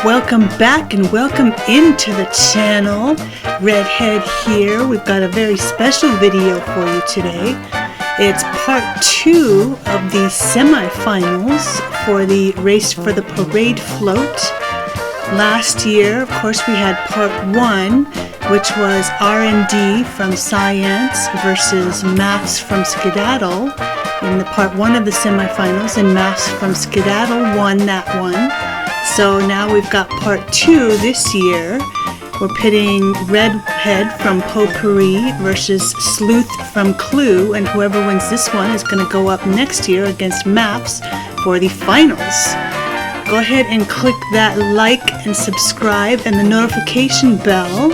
Welcome back and welcome into the channel. Redhead here. We've got a very special video for you today. It's part 2 of the semifinals for the race for the parade float. Last year, of course, we had part 1, which was Aren Dee from Sigh Ants versus Maffs from Skedaddle in the part 1 of the semifinals, and Maffs from Skedaddle won that one. So now we've got part 2 this year. We're pitting Redhead from Potpourri versus Sleuth from Clue, and whoever wins this one is going to go up next year against Maffs for the finals. Go ahead and click that like and subscribe and the notification bell,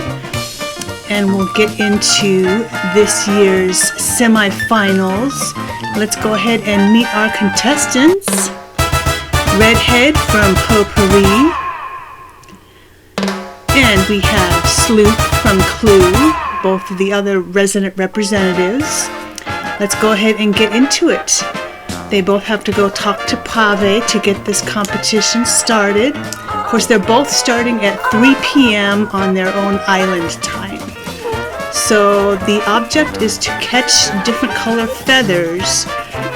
and we'll get into this year's semifinals. Let's go ahead and meet our contestants. Redhead from Potpourri, and we have Sleuth from Clue, both of the other resident representatives. Let's go ahead and get into it. They both have to go talk to Pave to get this competition started. Of course, they're both starting at 3 p.m. on their own island time. So the object is to catch different color feathers.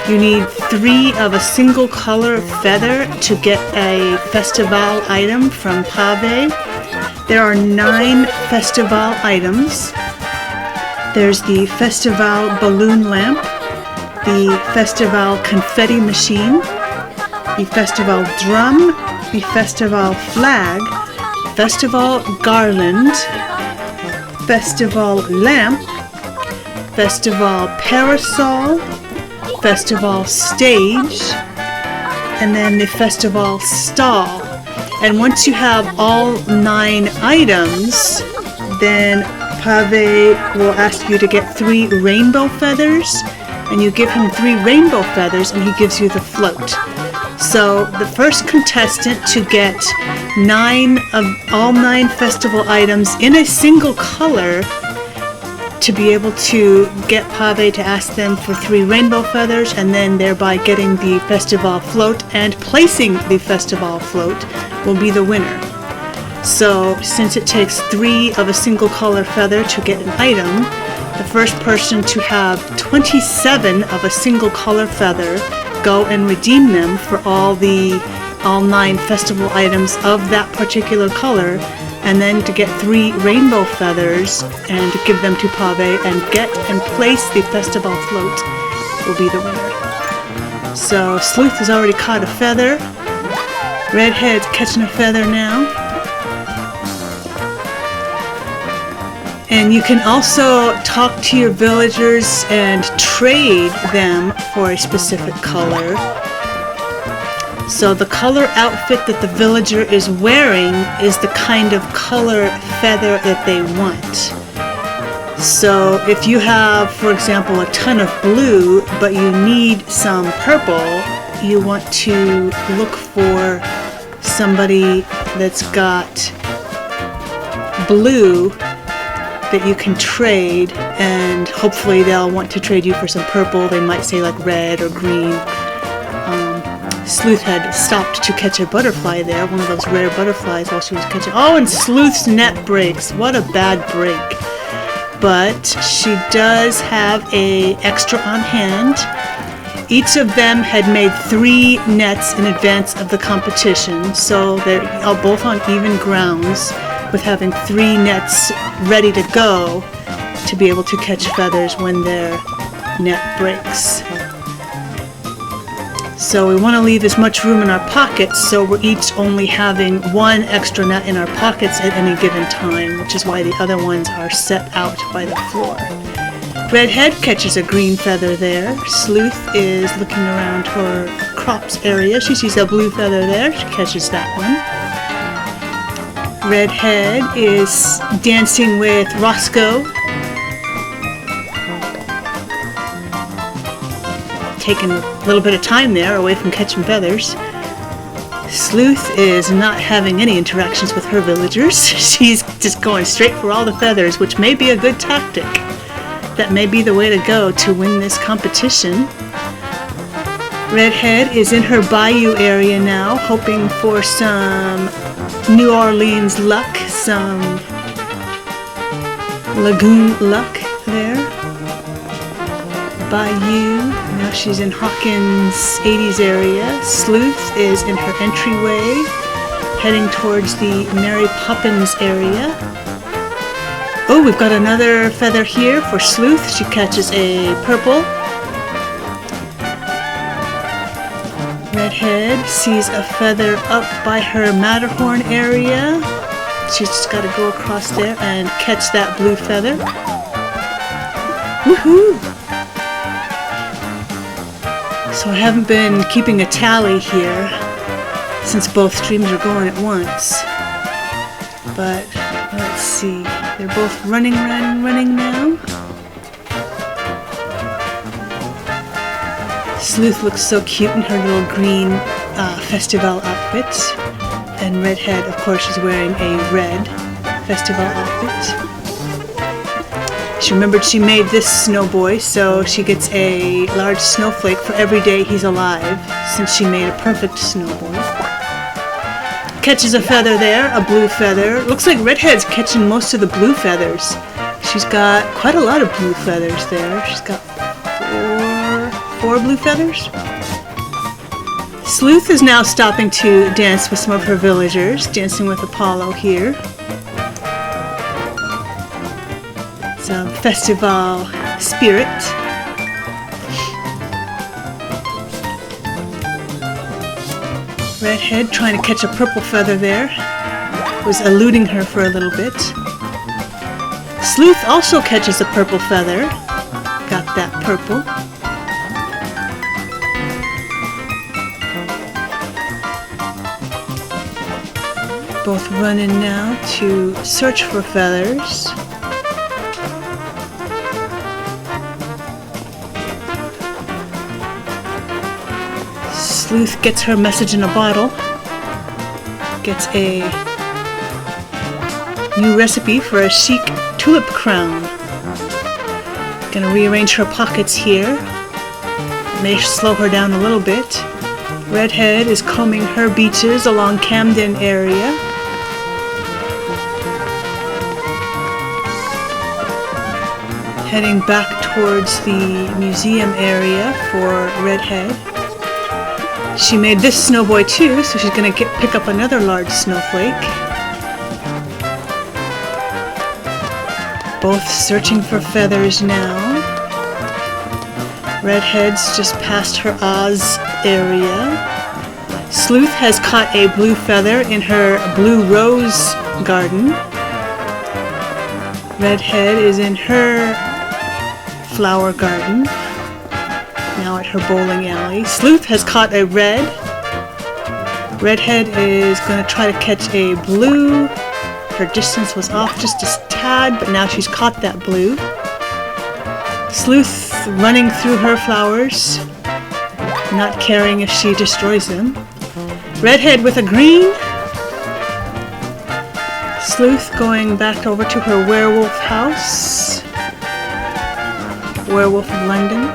You need 3 of a single color feather to get a Festivale item from Pave. There are 9 Festivale items. There's the Festivale balloon lamp, the Festivale confetti machine, the Festivale drum, the Festivale flag, Festivale garland, Festivale lamp, Festivale parasol, Festivale stage, and then the Festivale stall. And once you have all 9 items, then Pave will ask you to get 3 rainbow feathers, and you give him 3 rainbow feathers and he gives you the float. So the first contestant to get all 9 festival items in a single color to be able to get Pave to ask them for 3 rainbow feathers, and then thereby getting the Festivale float and placing the Festivale float will be the winner. So since it takes 3 of a single color feather to get an item, the first person to have 27 of a single color feather go and redeem them for all 9 festival items of that particular color, and then to get 3 rainbow feathers and to give them to Pave and get and place the Festivale float will be the winner. So Sleuth has already caught a feather. Redhead's catching a feather now. And you can also talk to your villagers and trade them for a specific color. So the color outfit that the villager is wearing is the kind of color feather that they want. So if you have, for example, a ton of blue, but you need some purple, you want to look for somebody that's got blue that you can trade, and hopefully they'll want to trade you for some purple. They might say like red or green. Sleuth had stopped to catch a butterfly there, one of those rare butterflies while she was catching. Oh, and Sleuth's net breaks. What a bad break. But she does have a extra on hand. Each of them had made 3 nets in advance of the competition, so they're both on even grounds with having 3 nets ready to go to be able to catch feathers when their net breaks. So we want to leave as much room in our pockets, so we're each only having 1 extra net in our pockets at any given time, which is why the other ones are set out by the floor. Redhead catches a green feather there. Sleuth is looking around her crops area. She sees a blue feather there. She catches that one. Redhead is dancing with Roscoe, taking a little bit of time there away from catching feathers. Sleuth is not having any interactions with her villagers. She's just going straight for all the feathers, which may be a good tactic. That may be the way to go to win this competition. Redhead is in her bayou area now, hoping for some New Orleans luck, some lagoon luck there. Bayou, now she's in Hawkins 80s area. Sleuth is in her entryway, heading towards the Mary Poppins area. Oh, we've got another feather here for Sleuth. She catches a purple. Redhead sees a feather up by her Matterhorn area. She's just got to go across there and catch that blue feather. Woohoo! So I haven't been keeping a tally here since both streams are going at once. But let's see. They're both running now. Sleuth looks so cute in her little green Festivale outfit. And Redhead, of course, is wearing a red Festivale outfit. She remembered she made this snow boy, so she gets a large snowflake for every day he's alive, since she made a perfect snow boy. Catches a feather there, a blue feather. Looks like Redhead's catching most of the blue feathers. She's got quite a lot of blue feathers there. She's got four blue feathers. Sleuth is now stopping to dance with some of her villagers, dancing with Apollo here. Some Festivale spirit. Redhead trying to catch a purple feather there. Was eluding her for a little bit. Sleuth also catches a purple feather. Got that purple. Both running now to search for feathers. Sleuth gets her message in a bottle. Gets a new recipe for a chic tulip crown. Gonna rearrange her pockets here. May slow her down a little bit. Redhead is combing her beaches along Camden area. Heading back towards the museum area for Redhead. She made this snow boy too, so she's going to pick up another large snowflake. Both searching for feathers now. Redhead's just past her Oz area. Sleuth has caught a blue feather in her blue rose garden. Redhead is in her flower garden. Now at her bowling alley. Sleuth has caught a red. Redhead is going to try to catch a blue. Her distance was off just a tad, but now she's caught that blue. Sleuth running through her flowers, not caring if she destroys them. Redhead with a green. Sleuth going back over to her werewolf house. Werewolf of London.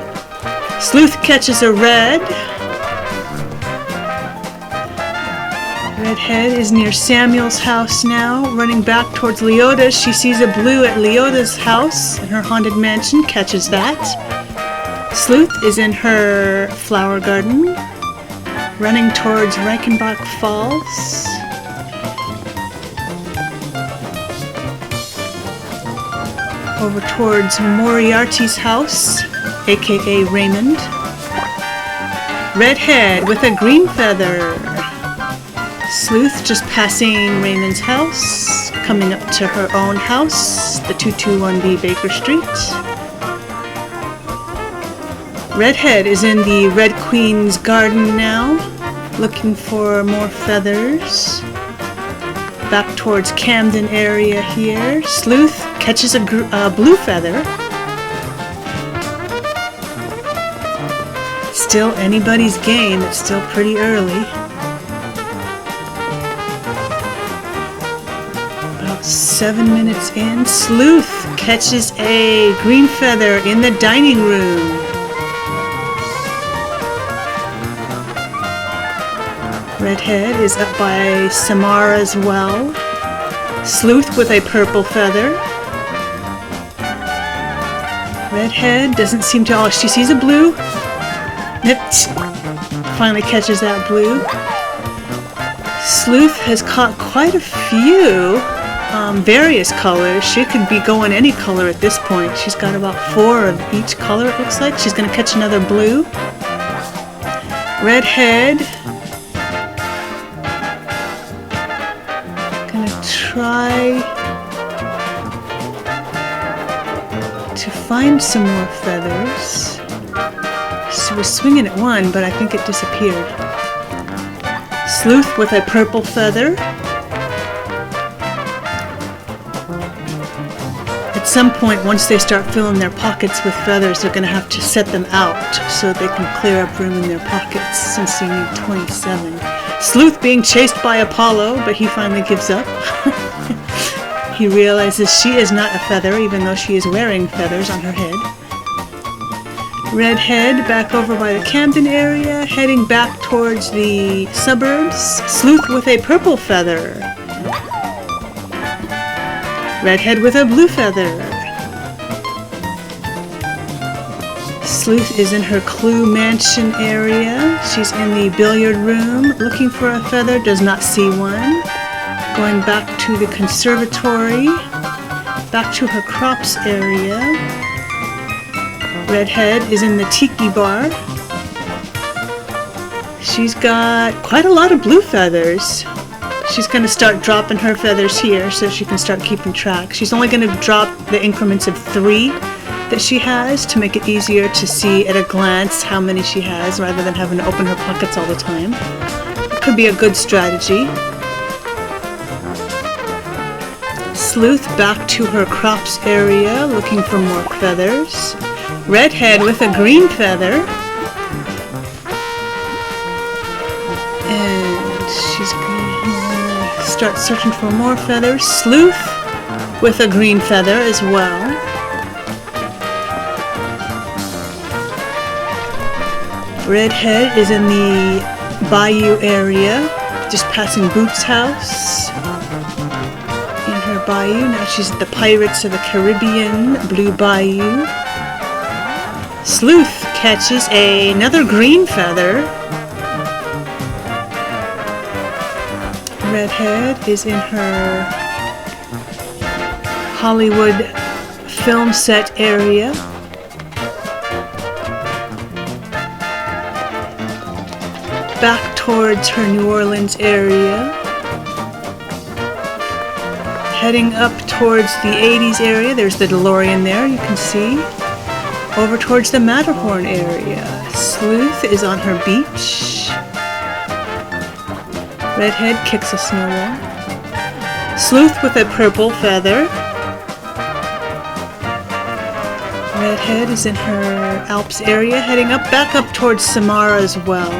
Sleuth catches a red. Redhead is near Samuel's house now, running back towards Leota's. She sees a blue at Leota's house in her haunted mansion, catches that. Sleuth is in her flower garden, running towards Reichenbach Falls. Over towards Moriarty's house, aka Raymond. Redhead with a green feather. Sleuth just passing Raymond's house, coming up to her own house, the 221B Baker Street. Redhead is in the Red Queen's garden now, looking for more feathers. Back towards Camden area here. Sleuth catches a blue feather. Still anybody's game, it's still pretty early. About 7 minutes in, Sleuth catches a green feather in the dining room. Redhead is up by Samara as well. Sleuth with a purple feather. Redhead doesn't seem to... Oh, she sees a blue. Finally catches that blue. Sleuth has caught quite a few various colors. She could be going any color at this point. She's got about 4 of each color, it looks like. She's going to catch another blue. Redhead. Gonna try to find some more feathers. She was swinging at one, but I think it disappeared. Sleuth with a purple feather. At some point, once they start filling their pockets with feathers, they're going to have to set them out so they can clear up room in their pockets, since you need 27. Sleuth being chased by Apollo, but he finally gives up. He realizes she is not a feather, even though she is wearing feathers on her head. Redhead back over by the Camden area, heading back towards the suburbs. Sleuth with a purple feather. Redhead with a blue feather. Sleuth is in her Clue Mansion area. She's in the billiard room, looking for a feather, does not see one. Going back to the conservatory, back to her crops area. Redhead is in the tiki bar. She's got quite a lot of blue feathers. She's going to start dropping her feathers here so she can start keeping track. She's only going to drop the increments of 3 that she has to make it easier to see at a glance how many she has rather than having to open her pockets all the time. It could be a good strategy. Sleuth back to her crops area looking for more feathers. Redhead with a green feather. And she's going to start searching for more feathers. Sleuth with a green feather as well. Redhead is in the bayou area, just passing Boots' house. In her bayou, now she's at the Pirates of the Caribbean Blue Bayou. Sleuth catches another green feather. Redhead is in her Hollywood film set area. Back towards her New Orleans area. Heading up towards the 80s area. There's the DeLorean there, you can see. Over towards the Matterhorn area. Sleuth is on her beach. Redhead kicks a snowball. Sleuth with a purple feather. Redhead is in her Alps area, heading up, back up towards Samara as well.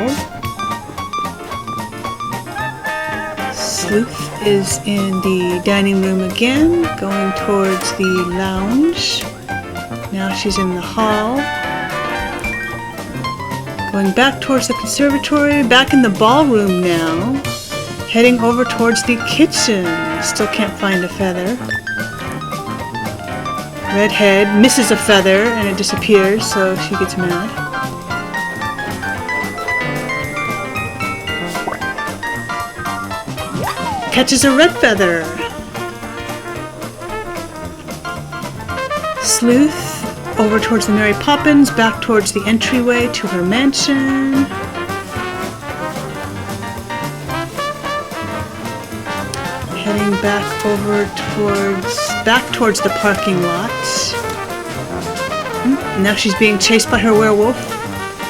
Sleuth is in the dining room again, going towards the lounge. Now she's in the hall. Going back towards the conservatory, back in the ballroom now. Heading over towards the kitchen. Still can't find a feather. Redhead misses a feather and it disappears, so she gets mad. Catches a red feather. Sleuth over towards the Mary Poppins, back towards the entryway to her mansion. Heading back over towards the parking lot. Now she's being chased by her werewolf.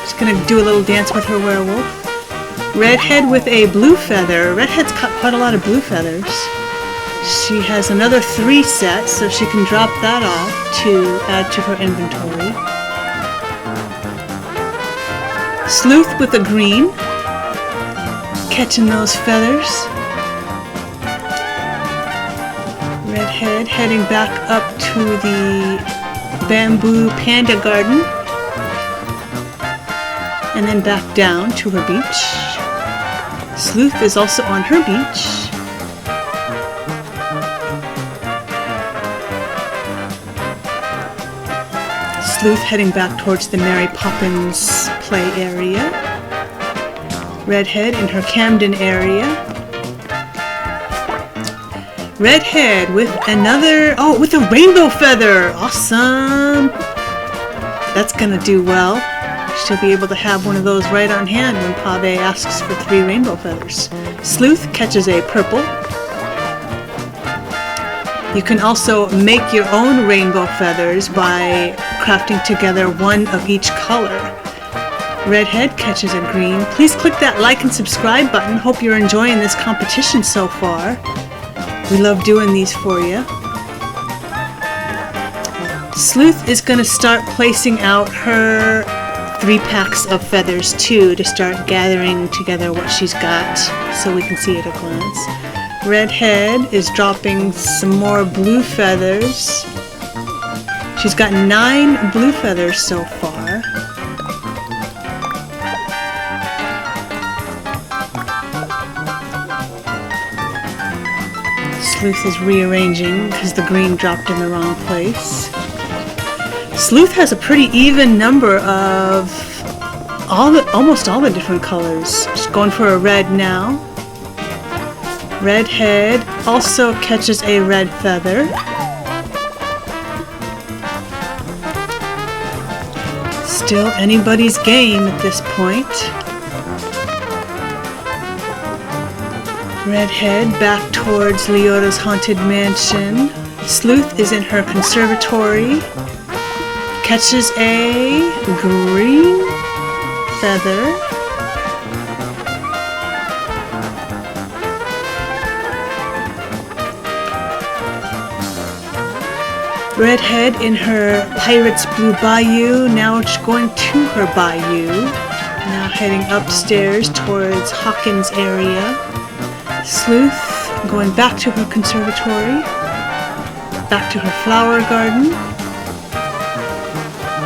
She's gonna do a little dance with her werewolf. Redhead with a blue feather. Redhead's got quite a lot of blue feathers. She has another 3 sets, so she can drop that off to add to her inventory. Sleuth with a green. Catching those feathers. Redhead heading back up to the bamboo panda garden. And then back down to her beach. Sleuth is also on her beach. Sleuth heading back towards the Mary Poppins play area. Redhead in her Camden area. Redhead with another, with a rainbow feather. Awesome. That's gonna do well. She'll be able to have one of those right on hand when Pave asks for 3 rainbow feathers. Sleuth catches a purple. You can also make your own rainbow feathers by crafting together one of each color. Redhead catches a green. Please click that like and subscribe button. Hope you're enjoying this competition so far. We love doing these for you. Sleuth is going to start placing out her 3 packs of feathers too, to start gathering together what she's got so we can see at a glance. Redhead is dropping some more blue feathers. She's got 9 blue feathers so far. Sleuth is rearranging because the green dropped in the wrong place. Sleuth has a pretty even number of almost all the different colors. She's going for a red now. Redhead also catches a red feather. Still anybody's game at this point. Redhead back towards Leota's haunted mansion. Sleuth is in her conservatory. Catches a green feather. Redhead in her Pirate's Blue Bayou. Now it's going to her bayou. Now heading upstairs towards Hawkins area. Sleuth going back to her conservatory. Back to her flower garden.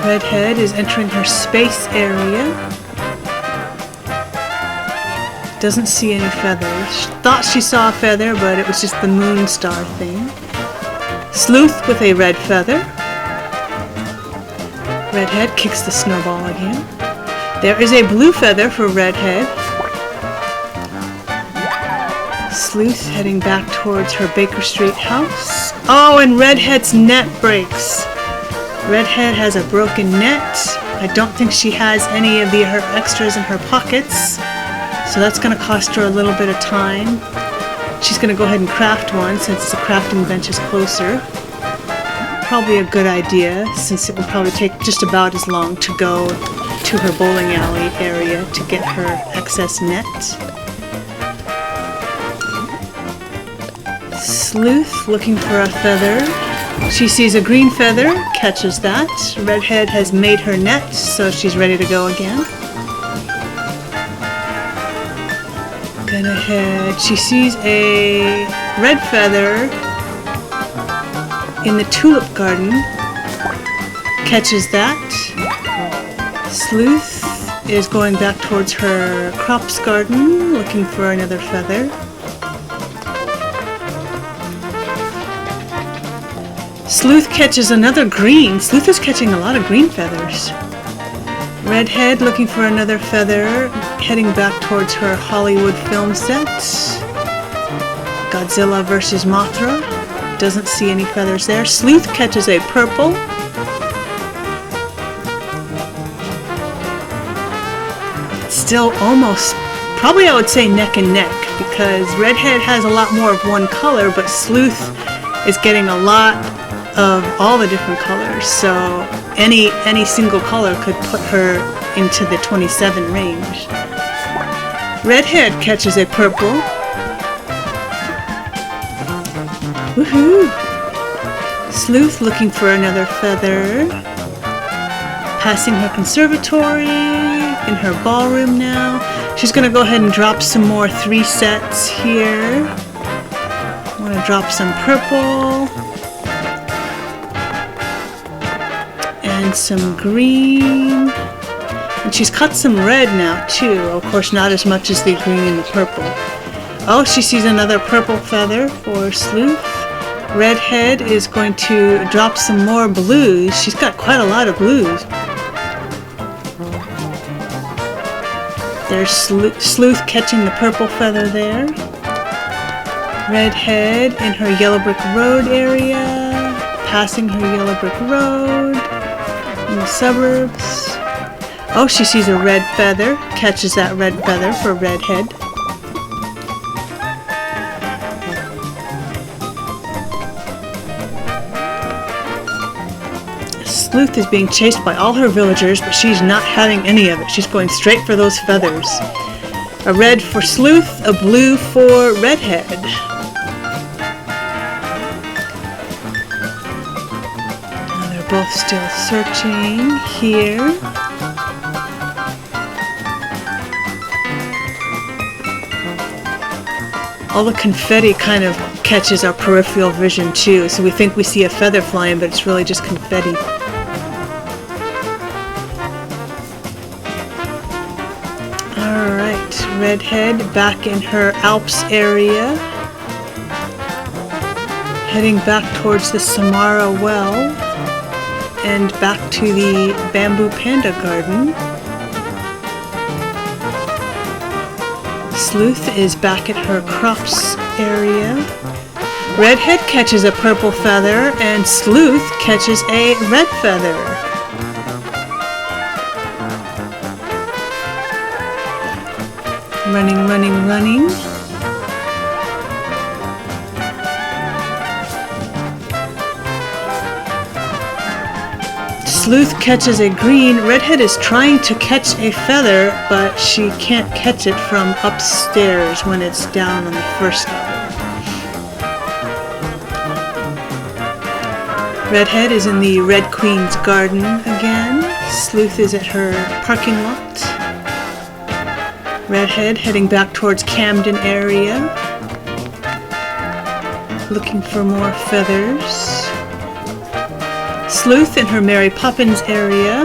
Redhead is entering her space area. Doesn't see any feathers. She thought she saw a feather, but it was just the moon star thing. Sleuth with a red feather. Redhead kicks the snowball again. There is a blue feather for Redhead. Sleuth heading back towards her Baker Street house. Oh, and Redhead's net breaks. Redhead has a broken net. I don't think she has any of her extras in her pockets, so that's going to cost her a little bit of time. She's going to go ahead and craft one since the crafting bench is closer. Probably a good idea since it will probably take just about as long to go to her bowling alley area to get her excess net. Sleuth looking for a feather. She sees a green feather, catches that. Redhead has made her net, so she's ready to go again. Gonna head. She sees a red feather in the tulip garden, catches that. Sleuth is going back towards her crops garden, looking for another feather. Sleuth catches another green. Sleuth is catching a lot of green feathers. Redhead looking for another feather, heading back towards her Hollywood film set. Godzilla vs. Mothra. Doesn't see any feathers there. Sleuth catches a purple. Still almost, probably I would say neck and neck, because Redhead has a lot more of one color, but Sleuth is getting a lot of all the different colors, so any single color could put her into the 27 range. Redhead catches a purple. Woohoo! Sleuth looking for another feather. Passing her conservatory, in her ballroom now. She's going to go ahead and drop some more 3 sets here. I want to drop some purple. And some green. And And she's cut some red now too. Of course, not as much as the green and the purple. Oh, she sees another purple feather for Sleuth. Redhead is going to drop some more blues. She's got quite a lot of blues. There's Sleuth catching the purple feather there. Redhead in her yellow brick road area, passing her yellow brick road in the suburbs. Oh, she sees a red feather, catches that red feather for Redhead. Sleuth is being chased by all her villagers, but she's not having any of it. She's going straight for those feathers. A red for Sleuth, a blue for Redhead. Now they're both still searching here. All the confetti kind of catches our peripheral vision too, so we think we see a feather flying, but it's really just confetti. Alright, Redhead back in her Alps area, heading back towards the Samara well and back to the Bamboo Panda Garden. Sleuth is back at her crops area. Redhead catches a purple feather and Sleuth catches a red feather. Running, running, running. Sleuth catches a green. Redhead is trying to catch a feather, but she can't catch it from upstairs when it's down on the first level. Redhead is in the Red Queen's garden again. Sleuth is at her parking lot. Redhead heading back towards Camden area, looking for more feathers. Sleuth in her Mary Poppins area.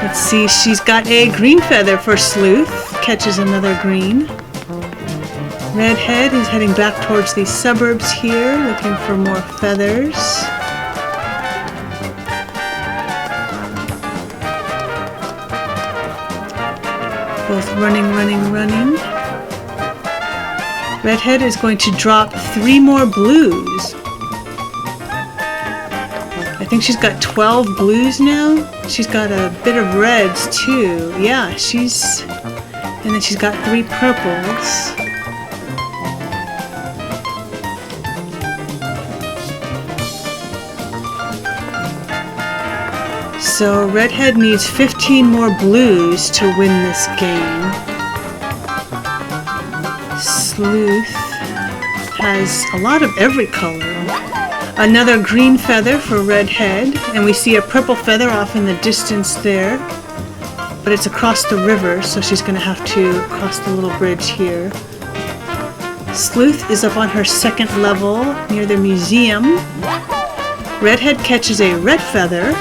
Let's see, she's got a green feather for Sleuth, catches another green. Redhead is heading back towards the suburbs here, looking for more feathers. Both running, running, running. Redhead is going to drop 3 more blues. I think she's got 12 blues now. She's got a bit of reds too. Yeah, and then she's got 3 purples. So Redhead needs 15 more blues to win this game. Sleuth has a lot of every color. Another green feather for Redhead, and we see a purple feather off in the distance there. But it's across the river, so she's going to have to cross the little bridge here. Sleuth is up on her 2nd level near the museum. Redhead catches a red feather.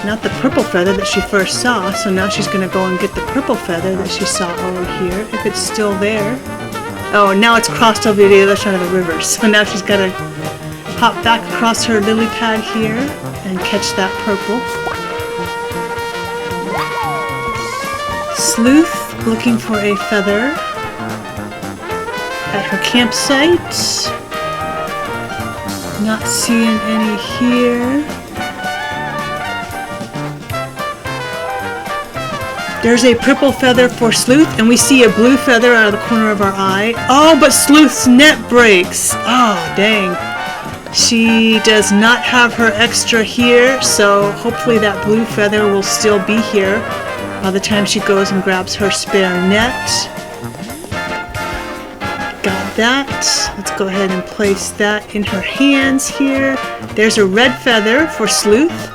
Not the purple feather that she first saw, so now she's going to go and get the purple feather that she saw over here, if it's still there. Oh, now it's crossed over to the other side of the river, so now she's got to hop back across her lily pad here and catch that purple. Sleuth looking for a feather at her campsite. Not seeing any here. There's a purple feather for Sleuth, and we see a blue feather out of the corner of our eye. Oh, but Sleuth's net breaks. Oh, dang. She does not have her extra here, so hopefully that blue feather will still be here by the time she goes and grabs her spare net. Got that. Let's go ahead and place that in her hands here. There's a red feather for Sleuth.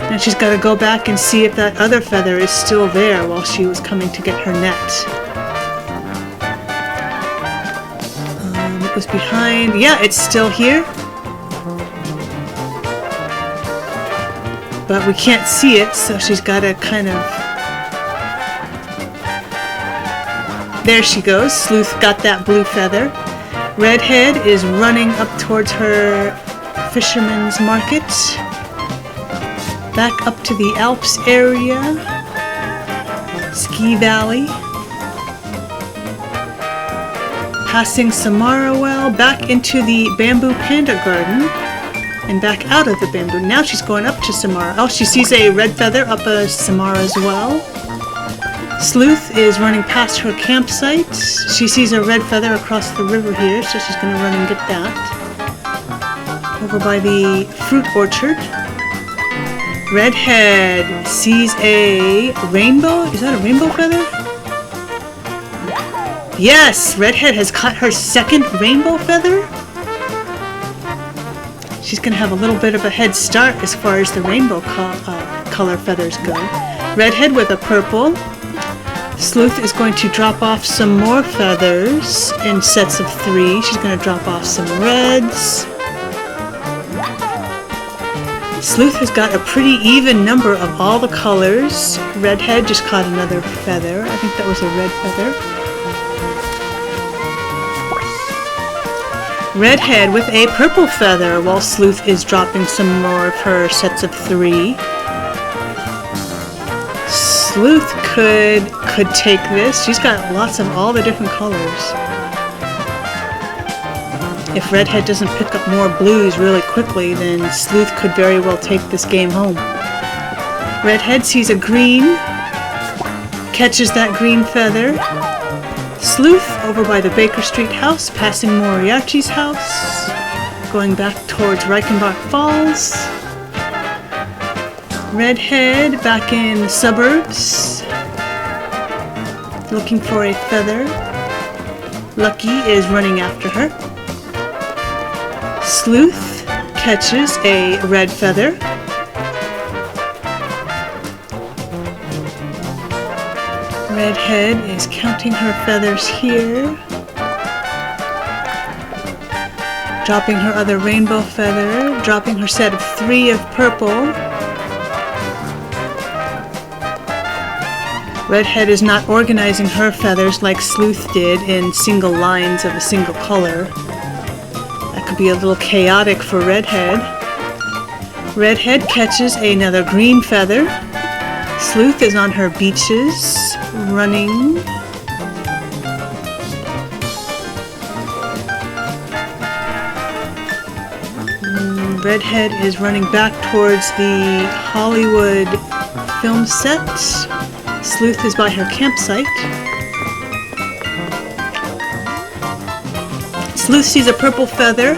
Now she's got to go back and see if that other feather is still there while she was coming to get her net. It was behind. Yeah, it's still here. but we can't see it, so she's got to kind of... There she goes. Sleuth got that blue feather. Redhead is running up towards her fisherman's market. Back up to the Alps area. Ski Valley. Passing Samara Well, back into the Bamboo Panda Garden. And back out of the bamboo. Now she's going up to Samara. Oh, she sees a red feather up a Samara as well. Sleuth is running past her campsite. She sees a red feather across the river here, so she's going to run and get that. Over by the fruit orchard. Redhead sees a rainbow. Is that a rainbow feather? Yes! Redhead has caught her second rainbow feather. She's going to have a little bit of a head start as far as the rainbow color feathers go. Redhead with a purple. Sleuth is going to drop off some more feathers in sets of 3. She's going to drop off some reds. Sleuth has got a pretty even number of all the colors. Redhead just caught another feather. I think that was a red feather. Redhead with a purple feather, while Sleuth is dropping some more of her sets of 3. Sleuth could take this. She's got lots of all the different colors. If Redhead doesn't pick up more blues really quickly, then Sleuth could very well take this game home. Redhead sees a green, catches that green feather. Sleuth over by the Baker Street house, passing Moriarty's house, going back towards Reichenbach Falls. Redhead back in the suburbs, looking for a feather. Lucky is running after her. Sleuth catches a red feather. Redhead is counting her feathers here. Dropping her other rainbow feather. Dropping her set of 3 of purple. Redhead is not organizing her feathers like Sleuth did in single lines of a single color. That could be a little chaotic for Redhead. Redhead catches another green feather. Sleuth is on her beaches, running. Redhead is running back towards the Hollywood film set. Sleuth is by her campsite. Sleuth sees a purple feather.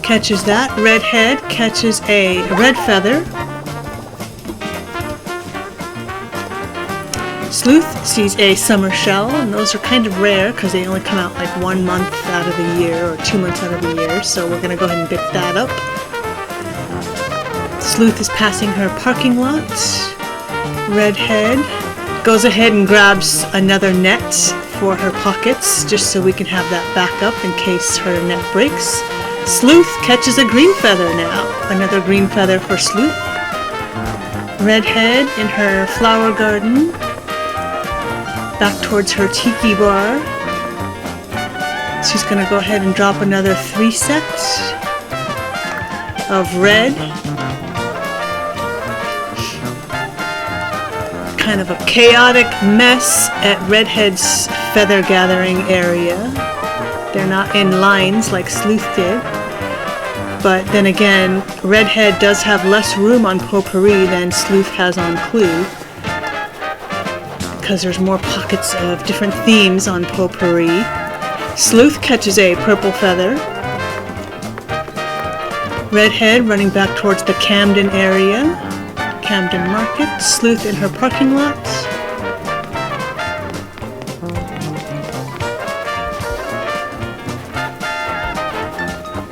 Catches that. Redhead catches a red feather. Sleuth sees a summer shell, and those are kind of rare because they only come out like 1 month out of the year or 2 months out of the year, so we're going to go ahead and pick that up. Sleuth is passing her parking lot. Redhead goes ahead and grabs another net for her pockets just so we can have that backup in case her net breaks. Sleuth catches a green feather now. Another green feather for Sleuth. Redhead in her flower garden. Back towards her tiki bar. She's going to go ahead and drop another 3 sets of red. Kind of a chaotic mess at Redhead's feather gathering area. They're not in lines like Sleuth did. But then again, Redhead does have less room on Potpourri than Sleuth has on Clue, because there's more pockets of different themes on Potpourri. Sleuth catches a purple feather. Redhead running back towards the Camden area. Camden Market. Sleuth in her parking lot.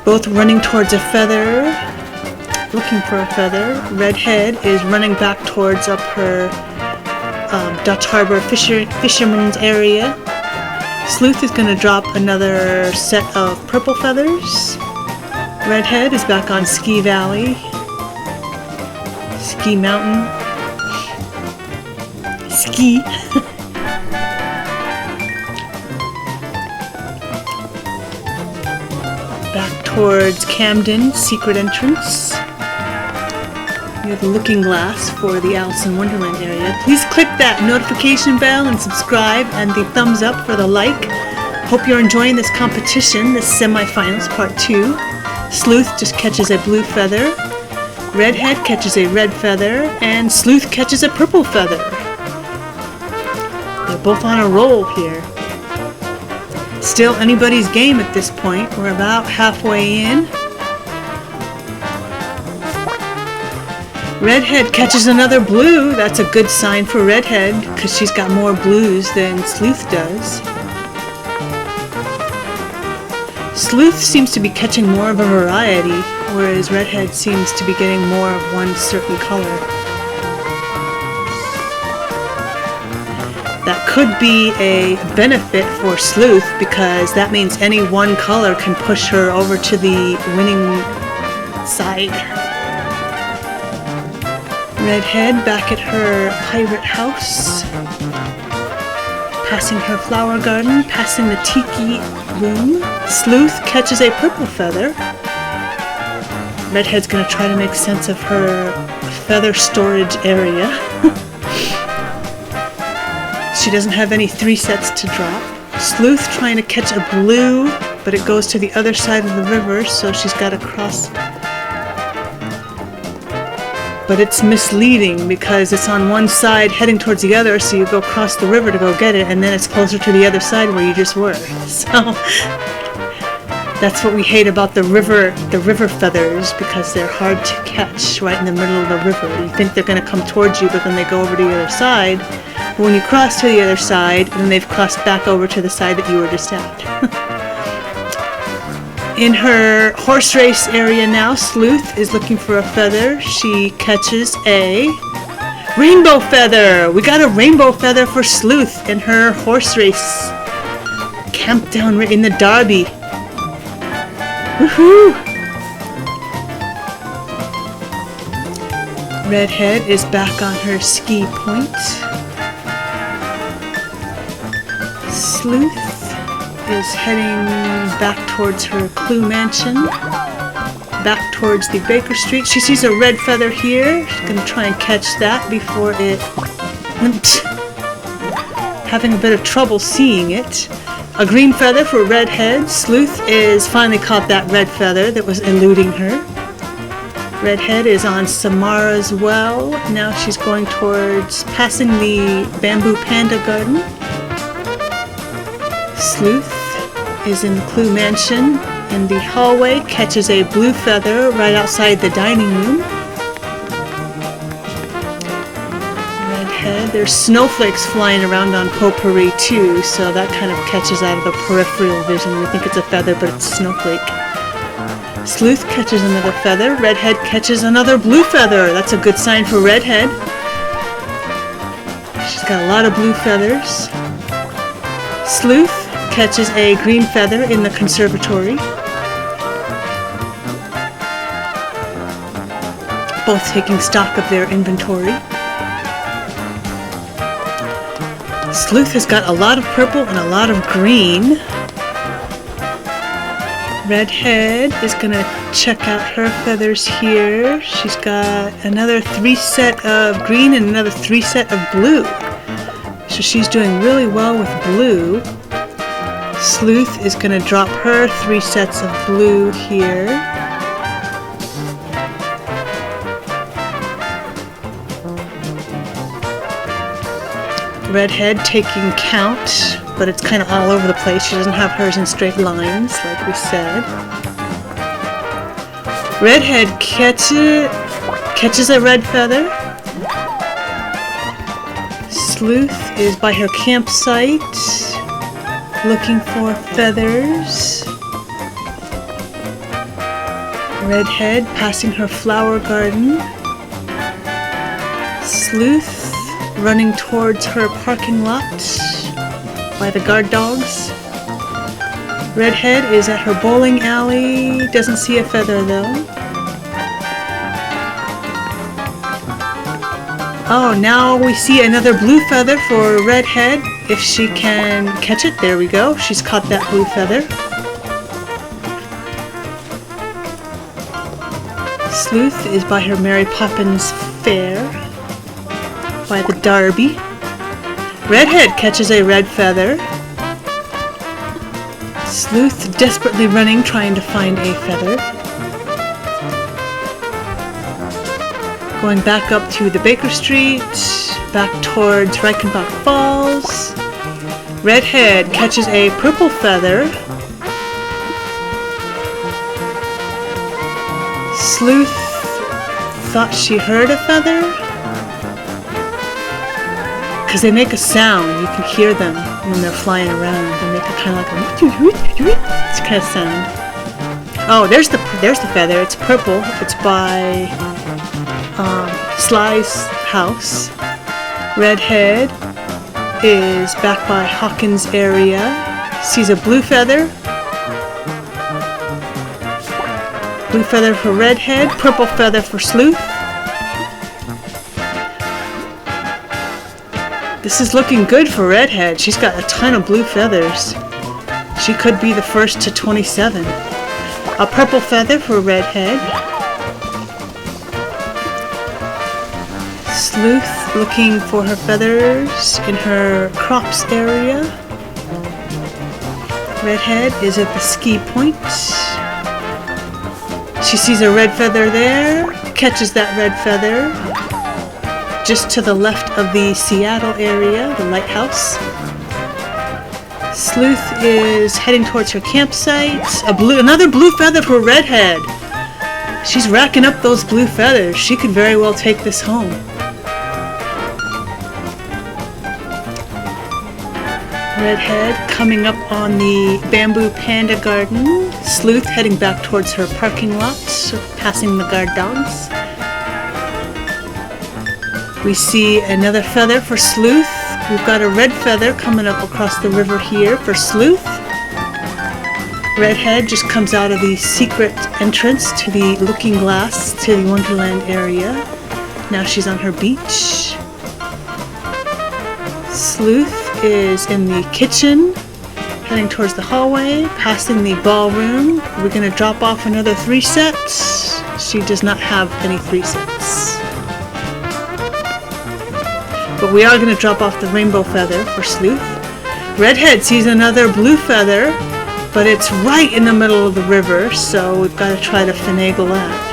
Both running towards a feather. Looking for a feather. Redhead is running back towards up her Dutch Harbor fisherman's area. Sleuth is going to drop another set of purple feathers. Redhead is back on Ski Valley. ski mountain. Ski. Back towards Camden, secret entrance. You have the looking glass for the Alice in Wonderland area. Please click that notification bell and subscribe and the thumbs up for the like. Hope you're enjoying this competition, this semifinals part 2. Sleuth just catches a blue feather. Redhead catches a red feather. And Sleuth catches a purple feather. They're both on a roll here. Still anybody's game at this point. We're about halfway in. Redhead catches another blue. That's a good sign for Redhead because she's got more blues than Sleuth does. Sleuth seems to be catching more of a variety, whereas Redhead seems to be getting more of one certain color. That could be a benefit for Sleuth because that means any one color can push her over to the winning side. Redhead back at her pirate house, passing her flower garden, passing the tiki room. Sleuth catches a purple feather. Redhead's going to try to make sense of her feather storage area. She doesn't have any 3 sets to drop. Sleuth trying to catch a blue, but it goes to the other side of the river, so she's got to cross. But it's misleading because it's on one side heading towards the other, so you go across the river to go get it, and then it's closer to the other side where you just were. So that's what we hate about the river feathers, because they're hard to catch right in the middle of the river. You think they're going to come towards you, but then they go over to the other side. But when you cross to the other side, then they've crossed back over to the side that you were just at. In her horse race area now, Sleuth is looking for a feather. She catches a rainbow feather. We got a rainbow feather for Sleuth in her horse race. Camp down in the Derby. Woohoo! Redhead is back on her ski point. Sleuth is heading back towards her Clue mansion, back towards the Baker Street. She sees a red feather here. She's going to try and catch that before it went. Having a bit of trouble seeing it. A green feather for Redhead. Sleuth is finally caught that red feather that was eluding her. Redhead is on Samara as well. Now she's going towards passing the Bamboo Panda Garden. Sleuth is in the Clue Mansion. In the hallway, catches a blue feather right outside the dining room. Redhead, there's snowflakes flying around on Potpourri too, so that kind of catches out of the peripheral vision. We think it's a feather, but it's a snowflake. Sleuth catches another feather. Redhead catches another blue feather. That's a good sign for Redhead. She's got a lot of blue feathers. Sleuth catches a green feather in the conservatory. Both taking stock of their inventory. Sleuth has got a lot of purple and a lot of green. Redhead is going to check out her feathers here. She's got another 3 set of green and another 3 set of blue. So she's doing really well with blue. Sleuth is going to drop her 3 sets of blue here. Redhead taking count, but it's kind of all over the place. She doesn't have hers in straight lines, like we said. Redhead catches a red feather. Sleuth is by her campsite, looking for feathers. Redhead passing her flower garden. Sleuth running towards her parking lot by the guard dogs. Redhead is at her bowling alley. Doesn't see a feather though. Oh, now we see another blue feather for Redhead. If she can catch it, there we go. She's caught that blue feather. Sleuth is by her Mary Poppins fair, by the Derby. Redhead catches a red feather. Sleuth desperately running, trying to find a feather. Going back up to the Baker Street, back towards Reichenbach Falls. Redhead catches a purple feather. Sleuth thought she heard a feather, because they make a sound. You can hear them when they're flying around. They make a kind of like a it's kind of sound. Oh, there's the feather. It's purple. It's by Sly's house. Redhead is back by Hawkins area. Sees a blue feather. Blue feather for Redhead. Purple feather for Sleuth. This is looking good for Redhead. She's got a ton of blue feathers. She could be the first to 27. A purple feather for Redhead. Sleuth looking for her feathers in her crops area. Redhead is at the ski point. She sees a red feather there, catches that red feather just to the left of the Seattle area, the lighthouse. Sleuth is heading towards her campsite. Another blue feather for Redhead. She's racking up those blue feathers. She could very well take this home. Redhead coming up on the Bamboo Panda Garden. Sleuth heading back towards her parking lot, passing the guard dogs. We see another feather for Sleuth. We've got a red feather coming up across the river here for Sleuth. Redhead just comes out of the secret entrance to the Looking Glass to the Wonderland area. Now she's on her beach. Sleuth is in the kitchen, heading towards the hallway, passing the ballroom. We're going to drop off another 3 sets. She does not have any 3 sets. But we are going to drop off the rainbow feather for Sleuth. Redhead sees another blue feather, but it's right in the middle of the river, so we've got to try to finagle that.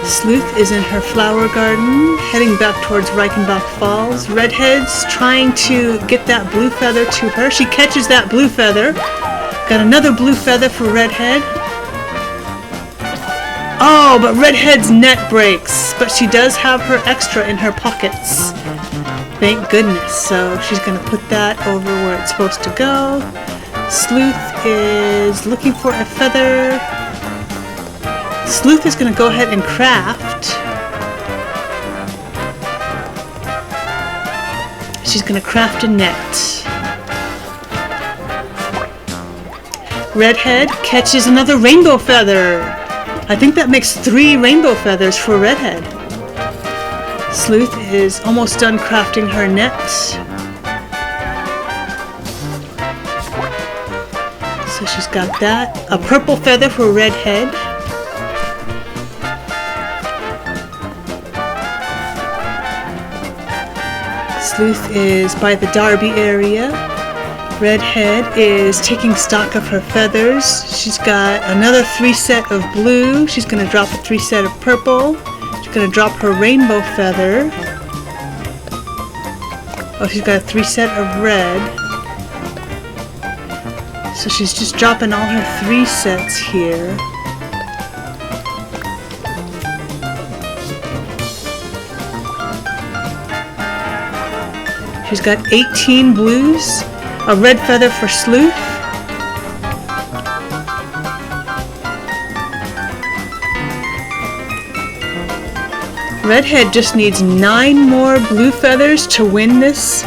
Sleuth is in her flower garden, heading back towards Reichenbach Falls. Redhead's trying to get that blue feather to her. She catches that blue feather. Got another blue feather for Redhead. Oh, but Redhead's net breaks, but she does have her extra in her pockets. Thank goodness. So she's going to put that over where it's supposed to go. Sleuth is looking for a feather. Sleuth is going to go ahead and craft. She's going to craft a net. Redhead catches another rainbow feather. I think that makes 3 rainbow feathers for Redhead. Sleuth is almost done crafting her net. So she's got that. A purple feather for Redhead. Sleuth is by the Derby area. Redhead is taking stock of her feathers. She's got another 3 set of blue. She's going to drop a 3 set of purple. She's going to drop her rainbow feather. Oh, she's got a 3 set of red. So she's just dropping all her 3 sets here. She's got 18 blues. A red feather for Sleuth. Redhead just needs 9 more blue feathers to win this.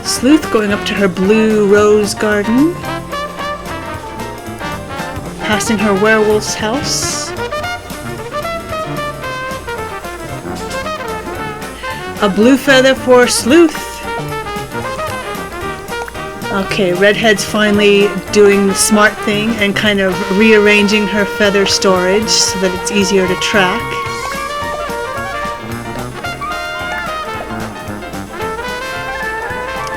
Sleuth going up to her blue rose garden. passing her werewolf's house. A blue feather for Sleuth. Okay, Redhead's finally doing the smart thing and kind of rearranging her feather storage so that it's easier to track.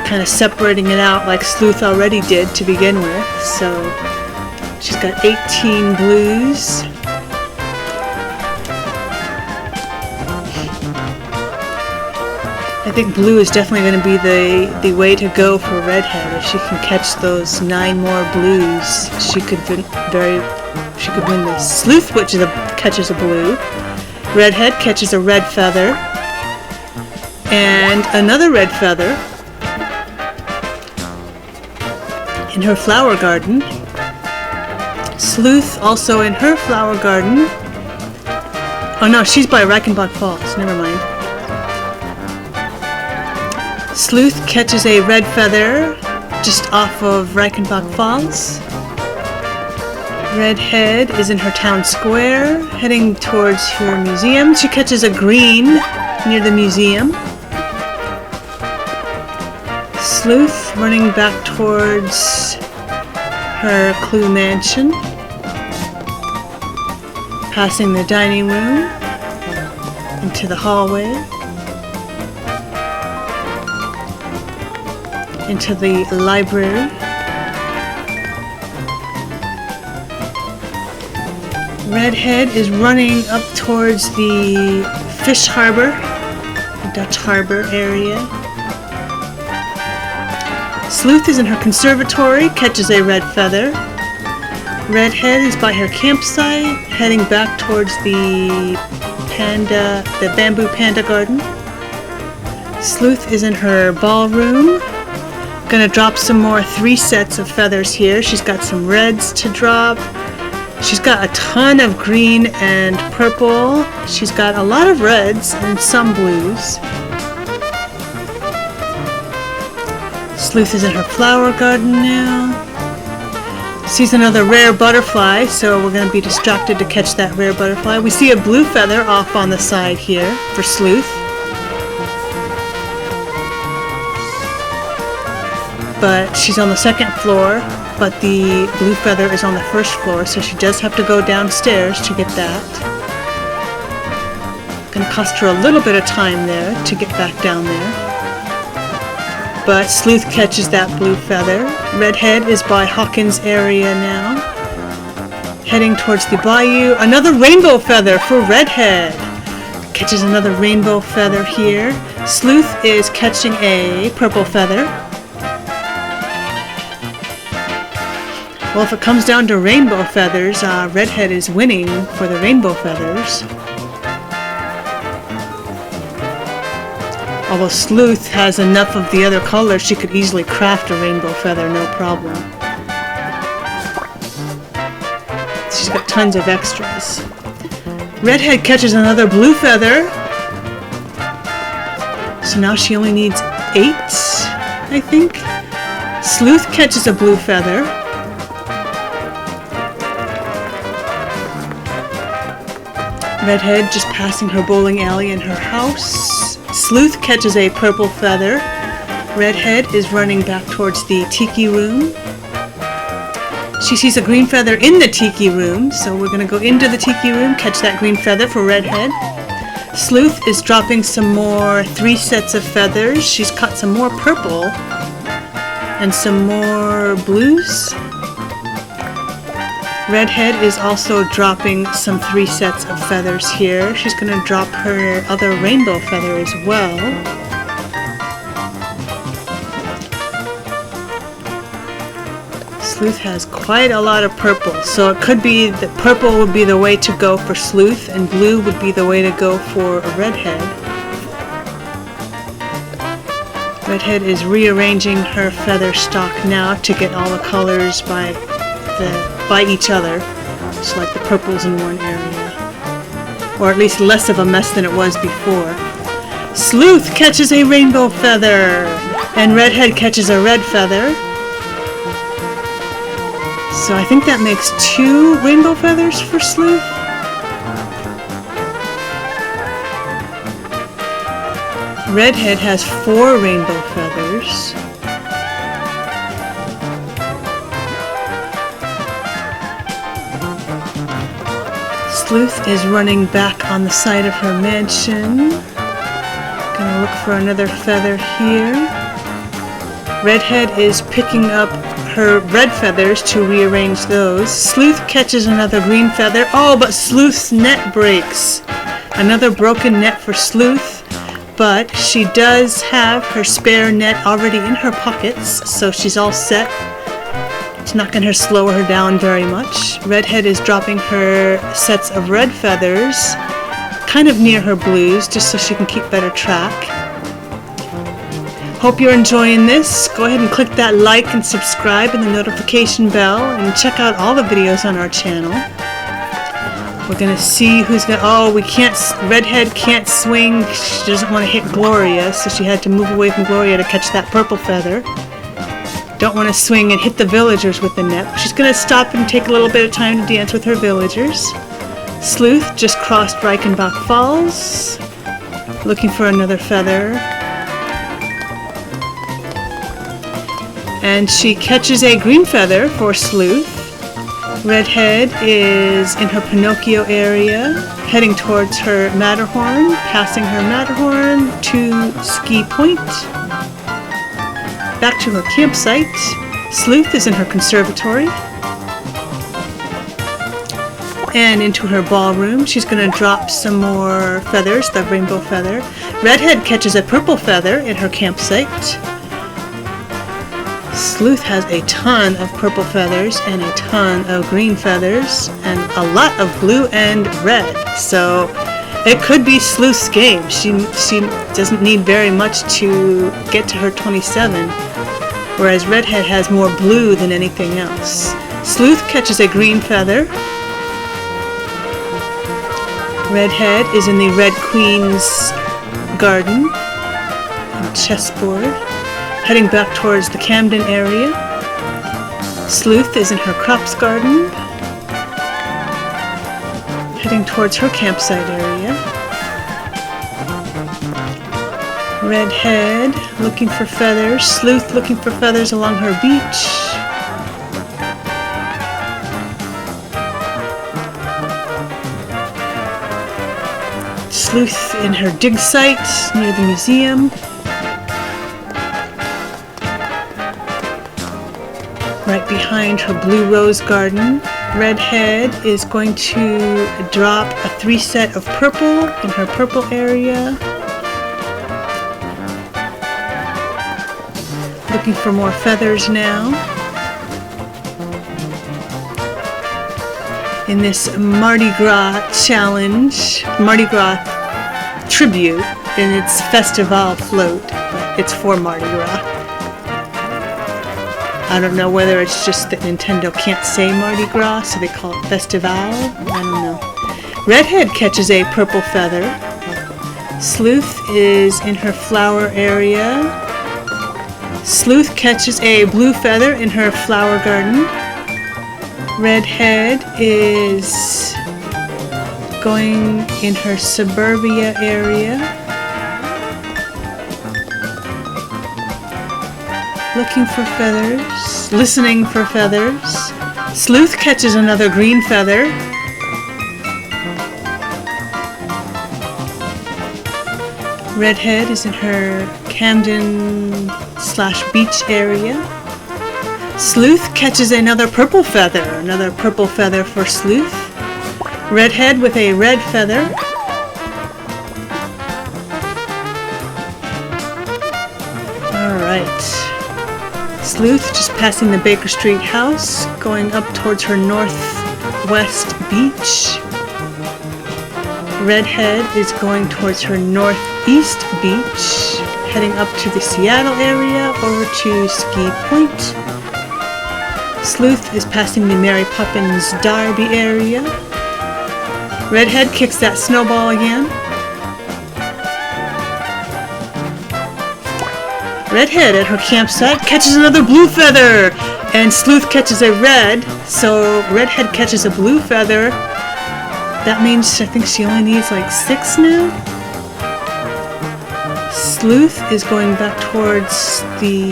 Kind of separating it out like Sleuth already did to begin with. So she's got 18 blues. I think blue is definitely going to be the way to go for Redhead. If she can catch those 9 more blues, she could win this. Sleuth catches a blue. Redhead catches a red feather. And another red feather in her flower garden. Sleuth also in her flower garden. Oh no, she's by Reichenbach Falls. Never mind. Sleuth catches a red feather just off of Reichenbach Falls. Redhead is in her town square, heading towards her museum. She catches a green near the museum. Sleuth running back towards her Clue mansion, passing the dining room into the hallway, into the library. Redhead is running up towards the fish harbor, the Dutch harbor area. Sleuth is in her conservatory, catches a red feather. Redhead is by her campsite, heading back towards the bamboo panda garden. Sleuth is in her ballroom. Gonna drop some more 3 sets of feathers here. She's got some reds to drop. She's got a ton of green and purple. She's got a lot of reds and some blues. Sleuth is in her flower garden now. Sees another rare butterfly, so we're going to be distracted to catch that rare butterfly. We see a blue feather off on the side here for Sleuth. But she's on the 2nd floor, but the blue feather is on the 1st floor, so she does have to go downstairs to get that. Going to cost her a little bit of time there to get back down there. But Sleuth catches that blue feather. Redhead is by Hawkins area now, heading towards the bayou. Another rainbow feather for Redhead. Catches another rainbow feather here. Sleuth is catching a purple feather. Well, if it comes down to rainbow feathers, Redhead is winning for the rainbow feathers. Although Sleuth has enough of the other colors, she could easily craft a rainbow feather, no problem. She's got tons of extras. Redhead catches another blue feather. So now she only needs 8, I think. Sleuth catches a blue feather. Redhead just passing her bowling alley in her house. Sleuth catches a purple feather. Redhead is running back towards the tiki room. She sees a green feather in the tiki room, so we're going to go into the tiki room, catch that green feather for Redhead. Sleuth is dropping some more 3 sets of feathers. She's caught some more purple and some more blues. Redhead is also dropping some 3 sets of feathers here. She's going to drop her other rainbow feather as well. Sleuth has quite a lot of purple, so it could be that purple would be the way to go for Sleuth and blue would be the way to go for a Redhead. Redhead is rearranging her feather stock now to get all the colors by each other, so like the purples in one area, or at least less of a mess than it was before. Sleuth catches a rainbow feather, and Redhead catches a red feather. So I think that makes 2 rainbow feathers for Sleuth. Redhead has 4 rainbow feathers. Sleuth is running back on the side of her mansion. Gonna look for another feather here. Redhead is picking up her red feathers to rearrange those. Sleuth catches another green feather. Oh, but Sleuth's net breaks. Another broken net for Sleuth, but she does have her spare net already in her pockets, so she's all set. It's not going to slow her down very much. Redhead is dropping her sets of red feathers kind of near her blues, just so she can keep better track. Hope you're enjoying this. Go ahead and click that like and subscribe and the notification bell, and check out all the videos on our channel. We're gonna see who's gonna, oh, we can't, Redhead can't swing. She doesn't want to hit Gloria, so she had to move away from Gloria to catch that purple feather. Don't want to swing and hit the villagers with the net. She's gonna stop and take a little bit of time to dance with her villagers. Sleuth just crossed Reichenbach Falls, looking for another feather. And she catches a green feather for Sleuth. Redhead is in her Pinocchio area, heading towards her Matterhorn, passing her Matterhorn to Ski Point. Back to her campsite. Sleuth is in her conservatory. And into her ballroom. She's going to drop some more feathers, the rainbow feather. Redhead catches a purple feather in her campsite. Sleuth has a ton of purple feathers and a ton of green feathers and a lot of blue and red. So it could be Sleuth's game. She doesn't need very much to get to her 27, whereas Redhead has more blue than anything else. Sleuth catches a green feather. Redhead is in the Red Queen's garden and chessboard, heading back towards the Camden area. Sleuth is in her crops garden, heading towards her campsite area. Redhead looking for feathers. Sleuth looking for feathers along her beach. Sleuth in her dig site near the museum. Right behind her blue rose garden. Redhead is going to drop a 3 set of purple in her purple area. Looking for more feathers now. In this Mardi Gras challenge, Mardi Gras tribute, and it's Festivale float. It's for Mardi Gras. I don't know whether it's just that Nintendo can't say Mardi Gras, so they call it Festivale. I don't know. Redhead catches a purple feather. Sleuth is in her flower area. Sleuth catches a blue feather in her flower garden. Redhead is going in her suburbia area, looking for feathers, listening for feathers. Sleuth catches another green feather. Redhead is in her Camden / beach area. Sleuth catches another purple feather for Sleuth. Redhead with a red feather. Alright. Sleuth just passing the Baker Street house, going up towards her northwest beach. Redhead is going towards her northeast beach, heading up to the Seattle area, over to Ski Point. Sleuth is passing the Mary Poppins Darby area. Redhead kicks that snowball again. Redhead at her campsite catches another blue feather. And Sleuth catches a red, so Redhead catches a blue feather. That means I think she only needs like 6 now. Sleuth is going back towards the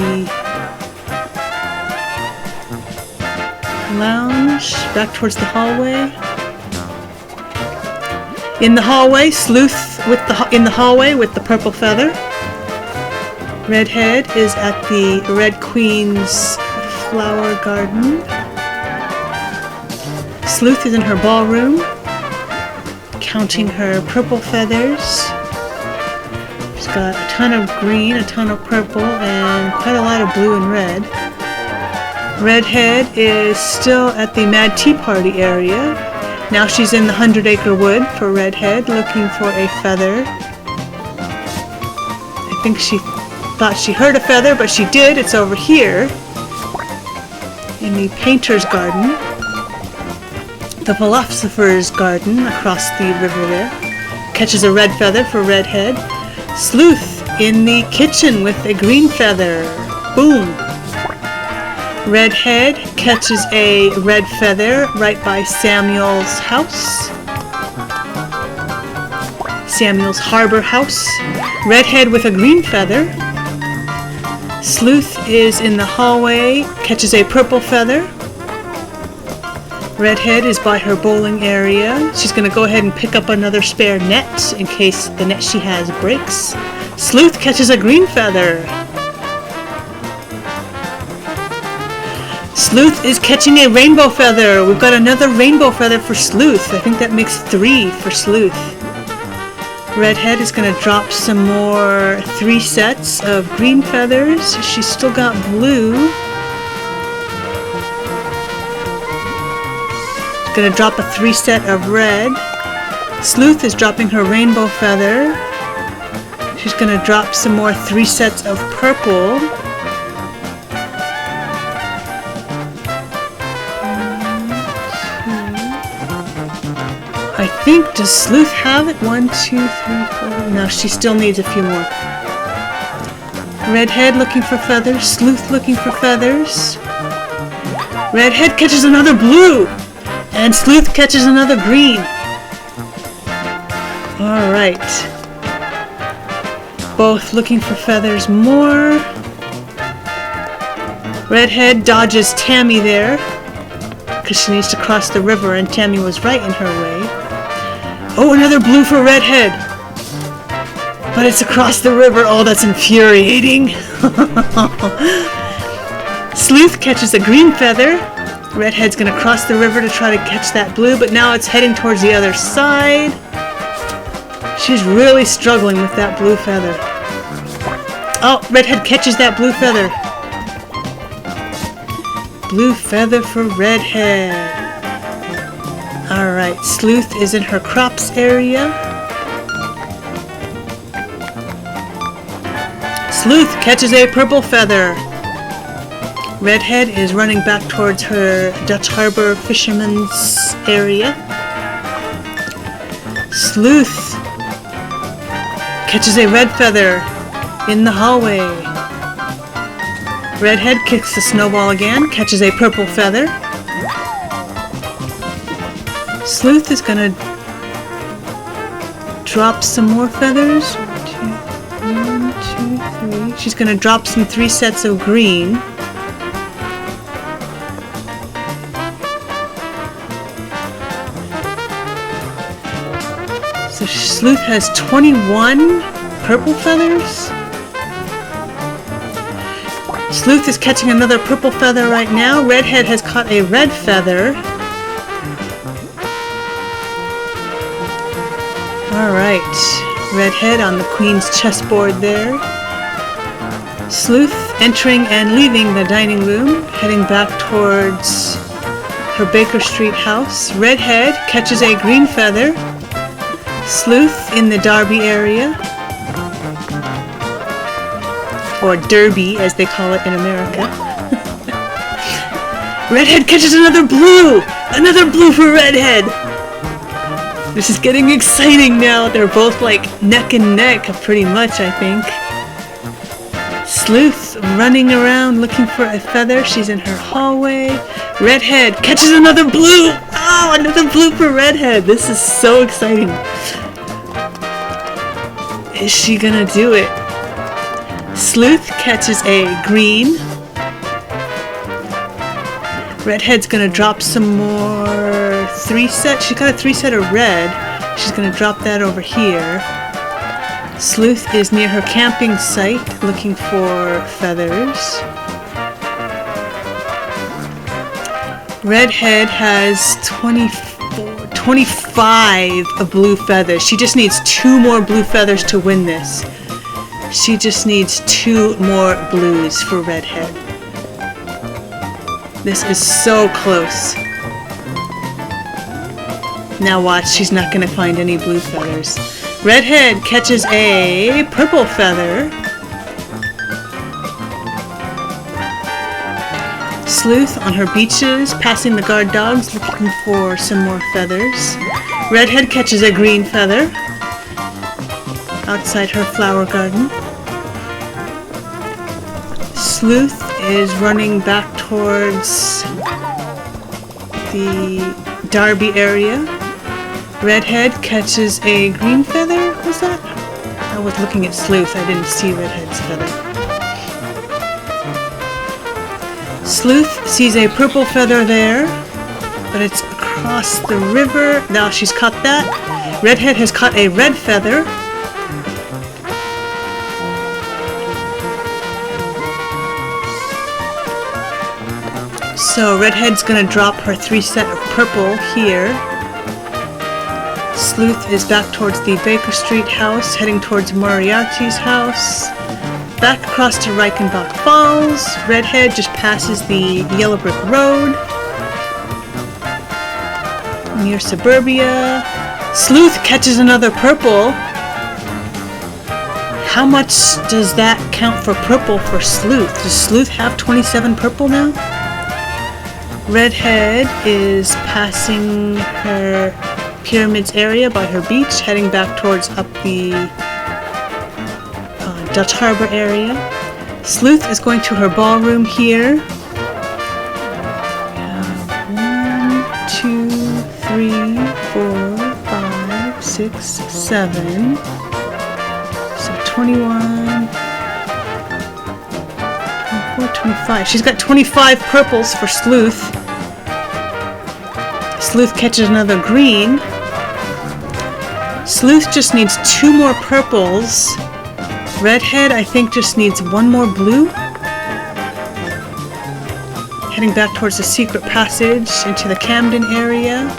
lounge, back towards the hallway. In the hallway, Sleuth in the hallway with the purple feather. Redhead is at the Red Queen's flower garden. Sleuth is in her ballroom, counting her purple feathers. She's got a ton of green, a ton of purple, and quite a lot of blue and red. Redhead is still at the Mad Tea Party area. Now she's in the 100-acre wood for Redhead, looking for a feather. I think she thought she heard a feather, but she did. It's over here in the painter's garden, the philosopher's garden across the river there. Catches a red feather for Redhead. Sleuth in the kitchen with a green feather. Boom! Redhead catches a red feather right by Samuel's house. Samuel's harbor house. Redhead with a green feather. Sleuth is in the hallway, catches a purple feather. Redhead is by her bowling area. She's going to go ahead and pick up another spare net in case the net she has breaks. Sleuth catches a green feather. Sleuth is catching a rainbow feather. We've got another rainbow feather for Sleuth. I think that makes 3 for Sleuth. Redhead is going to drop some more 3 sets of green feathers. She's still got blue. She's going to drop a 3 set of red. Sleuth is dropping her rainbow feather. She's going to drop some more 3 sets of purple. I think, does Sleuth have it? 1, 2, 3, 4. No, she still needs a few more. Redhead looking for feathers. Sleuth looking for feathers. Redhead catches another blue. And Sleuth catches another green. Alright. Both looking for feathers more. Redhead dodges Tammy there, because she needs to cross the river and Tammy was right in her way. Oh, another blue for Redhead. But it's across the river. Oh, that's infuriating. Sleuth catches a green feather. Redhead's going to cross the river to try to catch that blue, but now it's heading towards the other side. She's really struggling with that blue feather. Oh, Redhead catches that blue feather. Blue feather for Redhead. Alright, Sleuth is in her crops area. Sleuth catches a purple feather. Redhead is running back towards her Dutch Harbor fisherman's area. Sleuth catches a red feather in the hallway. Redhead kicks the snowball again, catches a purple feather. Sleuth is gonna drop some more feathers. 1, 2, 3. She's gonna drop some 3 sets of green. So Sleuth has 21 purple feathers. Sleuth is catching another purple feather right now. Redhead has caught a red feather. Alright, Redhead on the Queen's chessboard there. Sleuth entering and leaving the dining room, heading back towards her Baker Street house. Redhead catches a green feather. Sleuth in the Derby area. Or Derby, as they call it in America. Redhead catches another blue! Another blue for Redhead! This is getting exciting now. They're both like neck and neck, pretty much, I think. Sleuth running around looking for a feather. She's in her hallway. Redhead catches another blue. Oh, another blue for Redhead. This is so exciting. Is she gonna do it? Sleuth catches a green. Redhead's gonna drop some more 3-set. She's got a 3-set of red. She's gonna drop that over here. Sleuth is near her camping site looking for feathers. Redhead has 25 of blue feathers. She just needs 2 more blue feathers to win this. She just needs 2 more blues for Redhead. This is so close. Now watch, she's not going to find any blue feathers. Redhead catches a purple feather. Sleuth on her beaches, passing the guard dogs, looking for some more feathers. Redhead catches a green feather outside her flower garden. Sleuth is running back towards the Derby area. Redhead catches a green feather. Was that? I was looking at Sleuth. I didn't see Redhead's feather. Sleuth sees a purple feather there, but it's across the river. Now she's caught that. Redhead has caught a red feather. So Redhead's gonna drop her 3-set of purple here. Sleuth is back towards the Baker Street house, heading towards Moriarty's house. Back across to Reichenbach Falls. Redhead just passes the Yellow Brick Road near Suburbia. Sleuth catches another purple. How much does that count for purple for Sleuth? Does Sleuth have 27 purple now? Redhead is passing her Pyramids area by her beach, heading back towards up the Dutch Harbor area. Sleuth is going to her ballroom here. 1, 2, 3, 4, 5, 6, 7. So 21, 24, 25. She's got 25 purples for Sleuth. Sleuth catches another green. Sleuth just needs 2 more purples. Redhead, I think, just needs 1 more blue. Heading back towards the secret passage into the Camden area.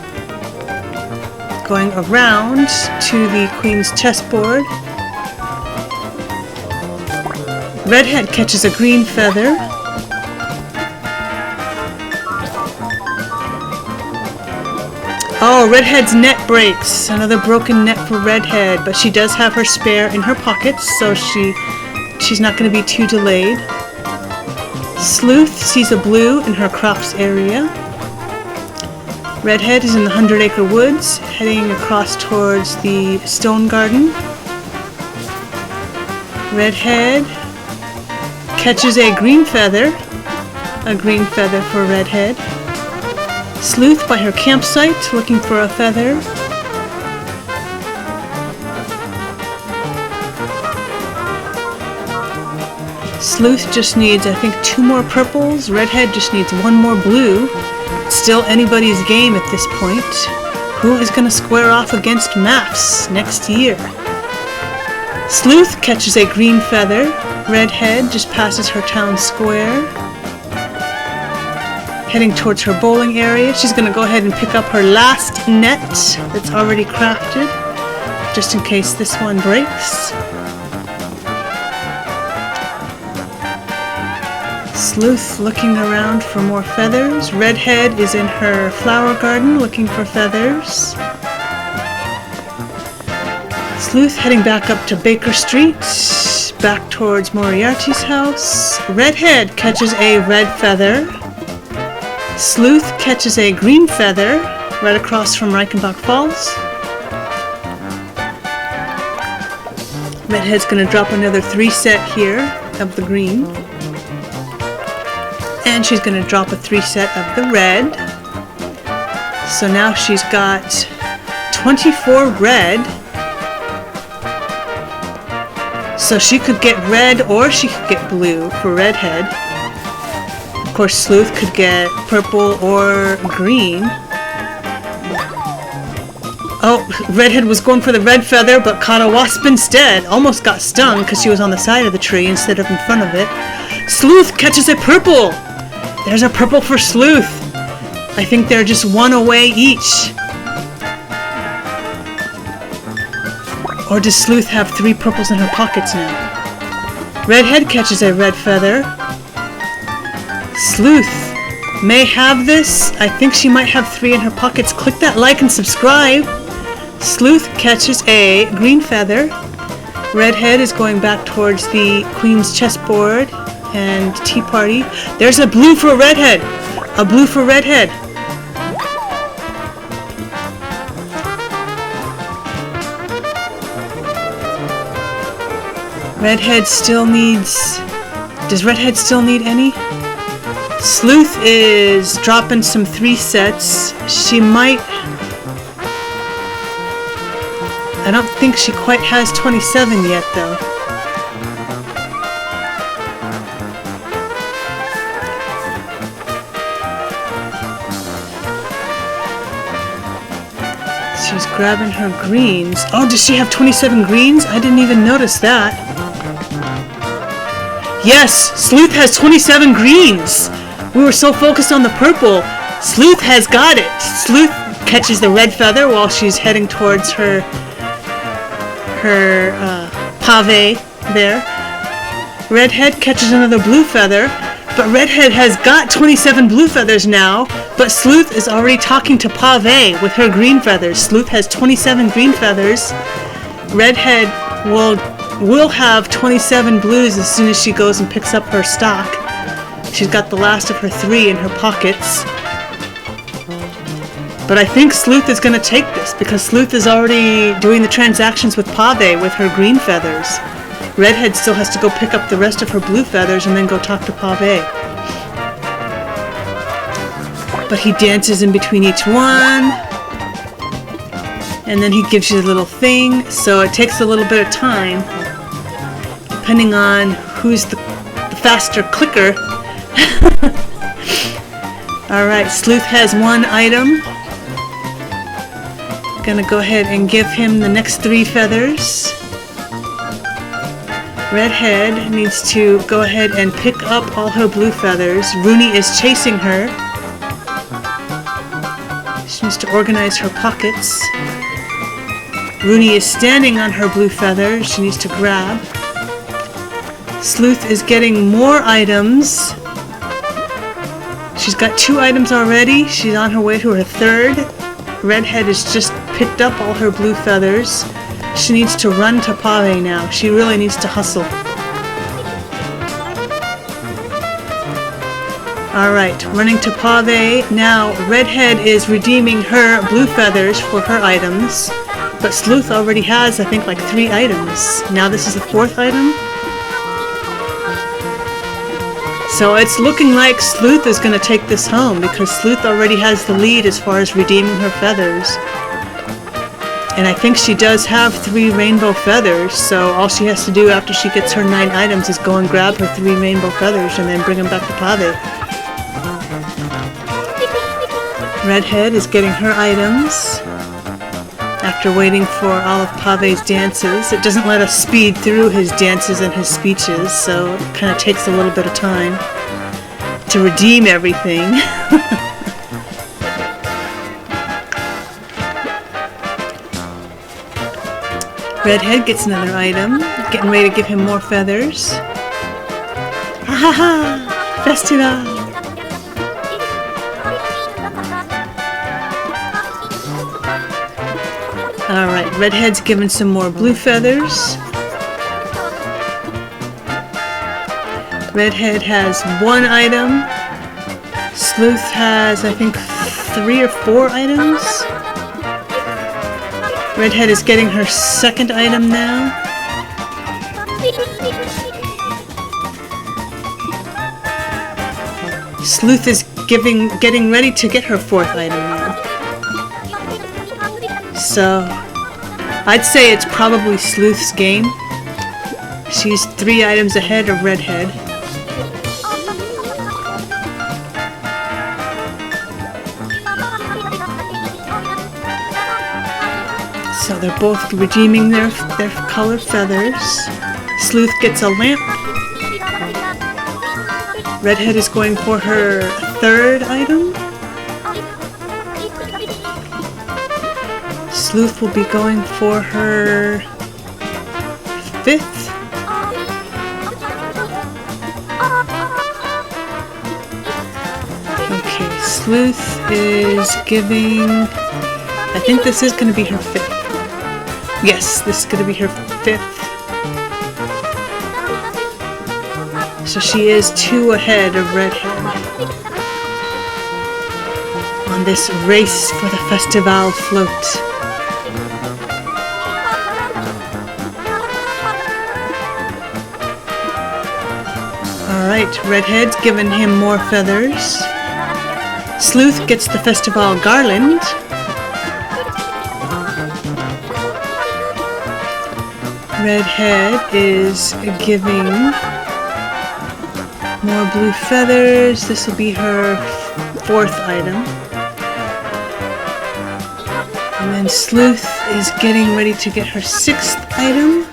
Going around to the Queen's chessboard. Redhead catches a green feather. Oh, Redhead's net breaks. Another broken net for Redhead, but she does have her spare in her pockets, so she's not going to be too delayed. Sleuth sees a blue in her crops area. Redhead is in the 100-acre woods, heading across towards the stone garden. Redhead catches a green feather for Redhead. Sleuth by her campsite, looking for a feather. Sleuth just needs, I think, 2 more purples. Redhead just needs 1 more blue. It's still anybody's game at this point. Who is going to square off against Maffs next year? Sleuth catches a green feather. Redhead just passes her town square. Heading towards her bowling area. She's going to go ahead and pick up her last net that's already crafted, just in case this one breaks. Sleuth looking around for more feathers. Redhead is in her flower garden looking for feathers. Sleuth heading back up to Baker Street, back towards Moriarty's house. Redhead catches a red feather. Sleuth catches a green feather right across from Reichenbach Falls. Redhead's going to drop another 3-set here of the green. And she's going to drop a 3 set of the red. So now she's got 24 red. So she could get red or she could get blue for Redhead. Of course, Sleuth could get purple or green. Oh, Redhead was going for the red feather, but caught a wasp instead. Almost got stung because she was on the side of the tree instead of in front of it. Sleuth catches a purple. There's a purple for Sleuth. I think they're just one away each. Or does Sleuth have 3 purples in her pockets now? Redhead catches a red feather. Sleuth may have this. I think she might have 3 in her pockets. Click that like and subscribe. Sleuth catches a green feather. Redhead is going back towards the Queen's chessboard and tea party. There's a blue for Redhead. A blue for Redhead. Redhead still needs... Does Redhead still need any? Sleuth is dropping some 3 sets. She might... I don't think she quite has 27 yet, though. She's grabbing her greens. Oh, does she have 27 greens? I didn't even notice that. Yes, Sleuth has 27 greens. We were so focused on the purple. Sleuth has got it. Sleuth catches the red feather while she's heading towards her pave there. Redhead catches another blue feather, but Redhead has got 27 blue feathers now, but Sleuth is already talking to Pave with her green feathers. Sleuth has 27 green feathers. Redhead will have 27 blues as soon as she goes and picks up her stock. She's got the last of her 3 in her pockets. But I think Sleuth is going to take this because Sleuth is already doing the transactions with Pave with her green feathers. Redhead still has to go pick up the rest of her blue feathers and then go talk to Pave. But he dances in between each one. And then he gives you a little thing. So it takes a little bit of time, depending on who's the faster clicker. Alright, Sleuth has 1 item. Gonna go ahead and give him the next 3 feathers. Redhead needs to go ahead and pick up all her blue feathers. Rooney is chasing her. She needs to organize her pockets. Rooney is standing on her blue feather. She needs to grab. Sleuth is getting more items. She's got 2 items already. She's on her way to her 3rd. Redhead has just picked up all her blue feathers. She needs to run to Pave now. She really needs to hustle. Alright, running to Pave. Now, Redhead is redeeming her blue feathers for her items. But Sleuth already has, I think, like 3 items. Now this is the 4th item. So it's looking like Sleuth is going to take this home because Sleuth already has the lead as far as redeeming her feathers. And I think she does have 3 rainbow feathers, so all she has to do after she gets her 9 items is go and grab her 3 rainbow feathers and then bring them back to Pave. Redhead is getting her items after waiting for all of Pave's dances. It doesn't let us speed through his dances and his speeches, so it kind of takes a little bit of time to redeem everything. Redhead gets another item, getting ready to give him more feathers. Ha ha ha! Festivale! Alright, Redhead's given some more blue feathers. Redhead has 1 item. Sleuth has, I think, 3 or 4 items. Redhead is getting her 2nd item now. Sleuth is getting ready to get her 4th item now. So, I'd say it's probably Sleuth's game. She's 3 items ahead of Redhead. So they're both redeeming their colored feathers. Sleuth gets a lamp. Redhead is going for her 3rd item. Sleuth will be going for her 5th. Okay, Sleuth is giving... I think this is going to be her 5th. Yes, this is going to be her 5th. So she is 2 ahead of Redhead on this race for the Festivale float. Alright, Redhead's given him more feathers. Sleuth gets the Festivale garland. Redhead is giving more blue feathers. This will be her 4th item. And then Sleuth is getting ready to get her 6th item.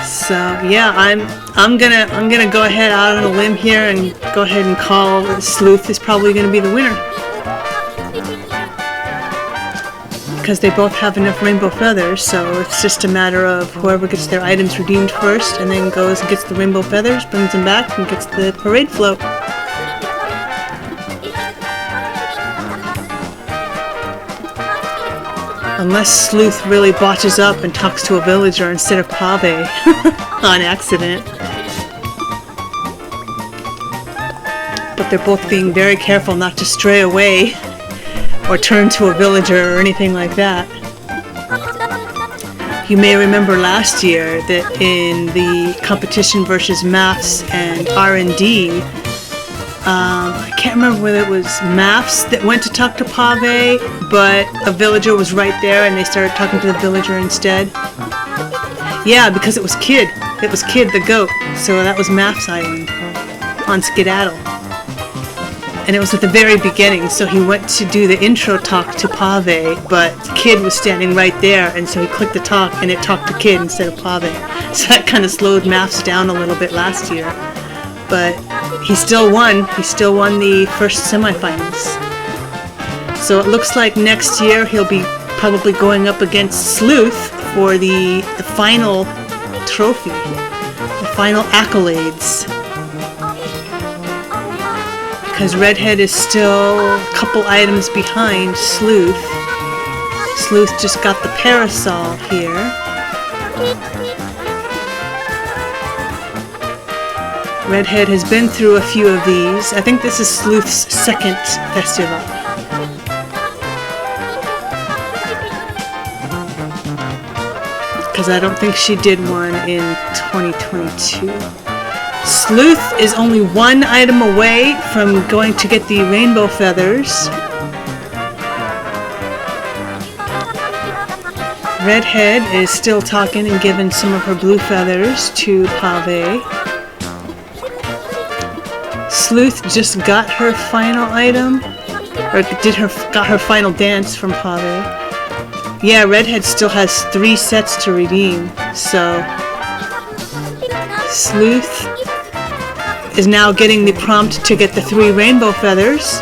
So yeah, I'm gonna go ahead out on a limb here and go ahead and call Sleuth is probably gonna be the winner. Because they both have enough rainbow feathers, so it's just a matter of whoever gets their items redeemed first and then goes and gets the rainbow feathers, brings them back, and gets the parade float. Unless Sleuth really botches up and talks to a villager instead of Pave on accident. But they're both being very careful not to stray away or turn to a villager or anything like that. You may remember last year that in the competition versus Maffs and Aren Dee, I can't remember whether it was Maffs that went to talk to Pave, but a villager was right there and they started talking to the villager instead. Yeah, because it was Kid. It was Kid the goat, so that was Maffs Island on Skedaddle. And it was at the very beginning, so he went to do the intro talk to Pave, but Kid was standing right there, and so he clicked the talk, and it talked to Kid instead of Pave. So that kind of slowed Maffs down a little bit last year. But he still won. He still won the first semifinals. So it looks like next year he'll be probably going up against Sleuth for the final trophy, the final accolades. Because Redhead is still a couple items behind Sleuth. Sleuth just got the parasol here. Redhead has been through a few of these. I think this is Sleuth's 2nd festival. Because I don't think she did one in 2022. Sleuth is only 1 item away from going to get the rainbow feathers. Redhead is still talking and giving some of her blue feathers to Pave. Sleuth just got her final item, or got her final dance from Pave. Yeah, Redhead still has 3 sets to redeem, so Sleuth is now getting the prompt to get the 3 rainbow feathers.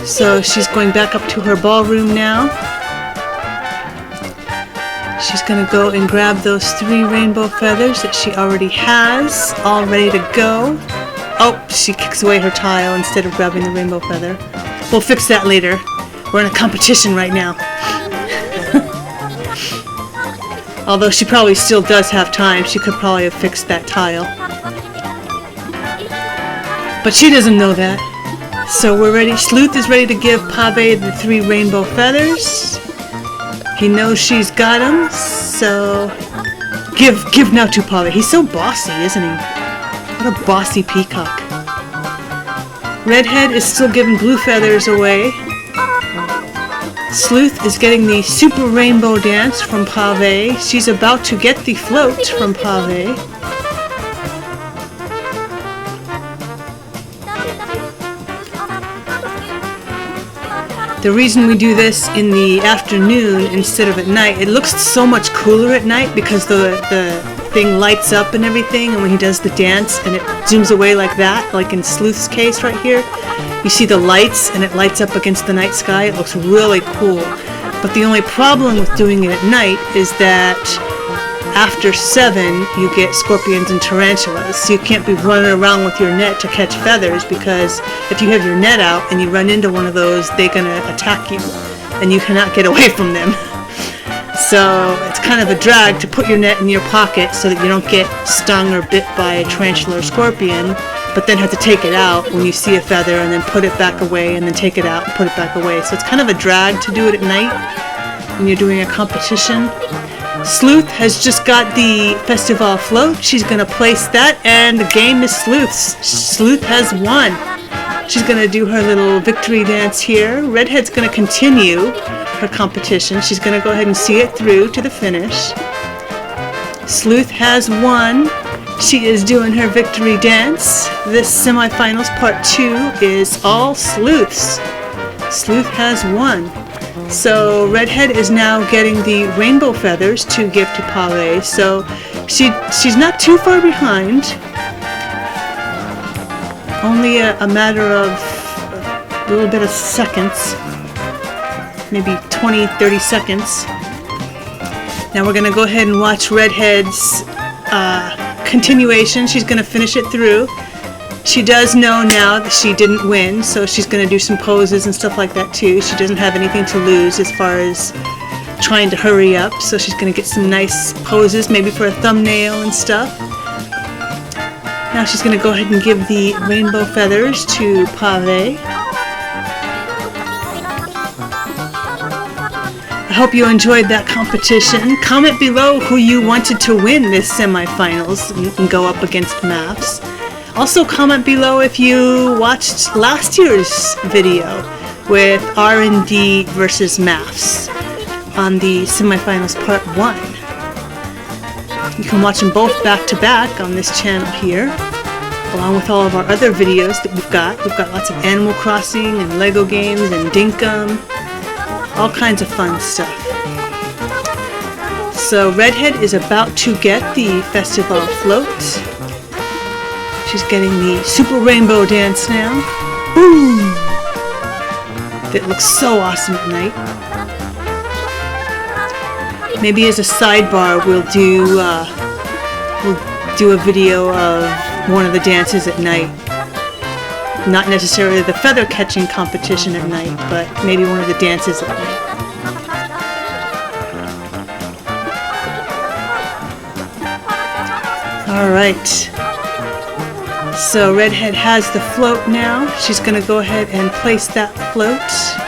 So she's going back up to her ballroom now. She's going to go and grab those 3 rainbow feathers that she already has, all ready to go. Oh, she kicks away her tile instead of grabbing the rainbow feather. We'll fix that later. We're in a competition right now. Although she probably still does have time. She could probably have fixed that tile. But she doesn't know that. So we're ready. Sleuth is ready to give Pave the 3 rainbow feathers. He knows she's got them, so Give now to Pave. He's so bossy, isn't he? What a bossy peacock. Redhead is still giving blue feathers away. Sleuth is getting the super rainbow dance from Pave. She's about to get the float from Pave. The reason we do this in the afternoon instead of at night, it looks so much cooler at night because the thing lights up and everything, and when he does the dance and it zooms away like that, like in Sleuth's case right here, you see the lights and it lights up against the night sky. It looks really cool. But the only problem with doing it at night is that after 7 you get scorpions and tarantulas, so you can't be running around with your net to catch feathers, because if you have your net out and you run into one of those, they're gonna attack you and you cannot get away from them. So it's kind of a drag to put your net in your pocket so that you don't get stung or bit by a tarantula or scorpion, but then have to take it out when you see a feather and then put it back away and then take it out and put it back away. So it's kind of a drag to do it at night when you're doing a competition. Sleuth has just got the Festivale float. She's going to place that, and the game is Sleuth's. Sleuth has won. She's going to do her little victory dance here. Redhead's going to continue her competition. She's going to go ahead and see it through to the finish. Sleuth has won. She is doing her victory dance. This semifinals part 2 is all Sleuths. Sleuth has won. So Redhead is now getting the rainbow feathers to give to Pave. So she's not too far behind. Only a matter of a little bit of seconds. Maybe 20, 30 seconds. Now we're going to go ahead and watch Redhead's continuation. She's going to finish it through. She does know now that she didn't win, so she's going to do some poses and stuff like that too. She doesn't have anything to lose as far as trying to hurry up, so she's going to get some nice poses, maybe for a thumbnail and stuff. Now she's going to go ahead and give the rainbow feathers to Pave. I hope you enjoyed that competition. Comment below who you wanted to win this semifinals and go up against Maffs. Also comment below if you watched last year's video with Aren Dee versus Maffs on the semifinals part 1. You can watch them both back to back on this channel here, along with all of our other videos that we've got. We've got lots of Animal Crossing and Lego games and Dinkum, all kinds of fun stuff. So Redhead is about to get the Festivale float. She's getting the super rainbow dance now. Boom! That looks so awesome at night. Maybe as a sidebar, we'll do a video of one of the dances at night. Not necessarily the feather catching competition at night, but maybe one of the dances at night. All right. So Redhead has the float now. She's going to go ahead and place that float,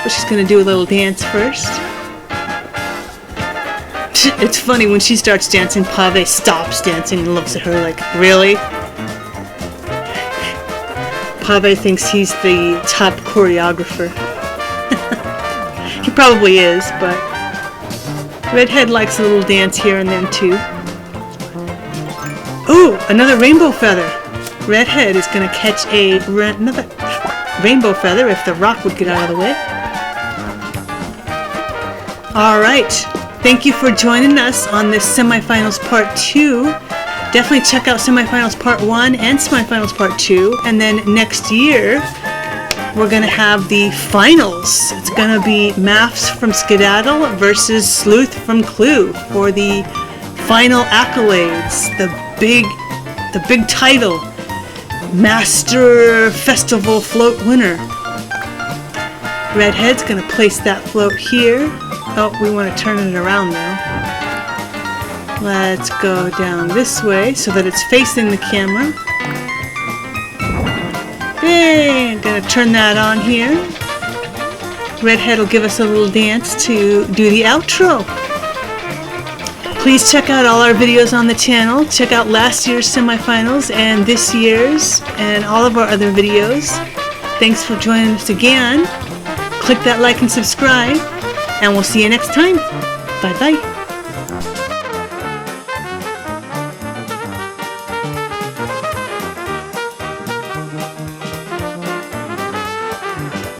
but she's going to do a little dance first. It's funny, when she starts dancing, Pave stops dancing and looks at her like, really? Pave thinks he's the top choreographer. He probably is, but Redhead likes a little dance here and then too. Ooh, another rainbow feather. Redhead is going to catch another rainbow feather if the rock would get out of the way. Alright, thank you for joining us on this semifinals part 2. Definitely check out semifinals part 1 and semifinals part 2. And then next year, we're going to have the finals. It's going to be Maffs from Skedaddle versus Sleuth from Clue for the final accolades. The big title. Master Festival float winner. Redhead's going to place that float here. Oh, we want to turn it around now. Let's go down this way so that it's facing the camera. Hey, I'm going to turn that on here. Redhead will give us a little dance to do the outro. Please check out all our videos on the channel. Check out last year's semifinals and this year's and all of our other videos. Thanks for joining us again. Click that like and subscribe, and we'll see you next time. Bye-bye.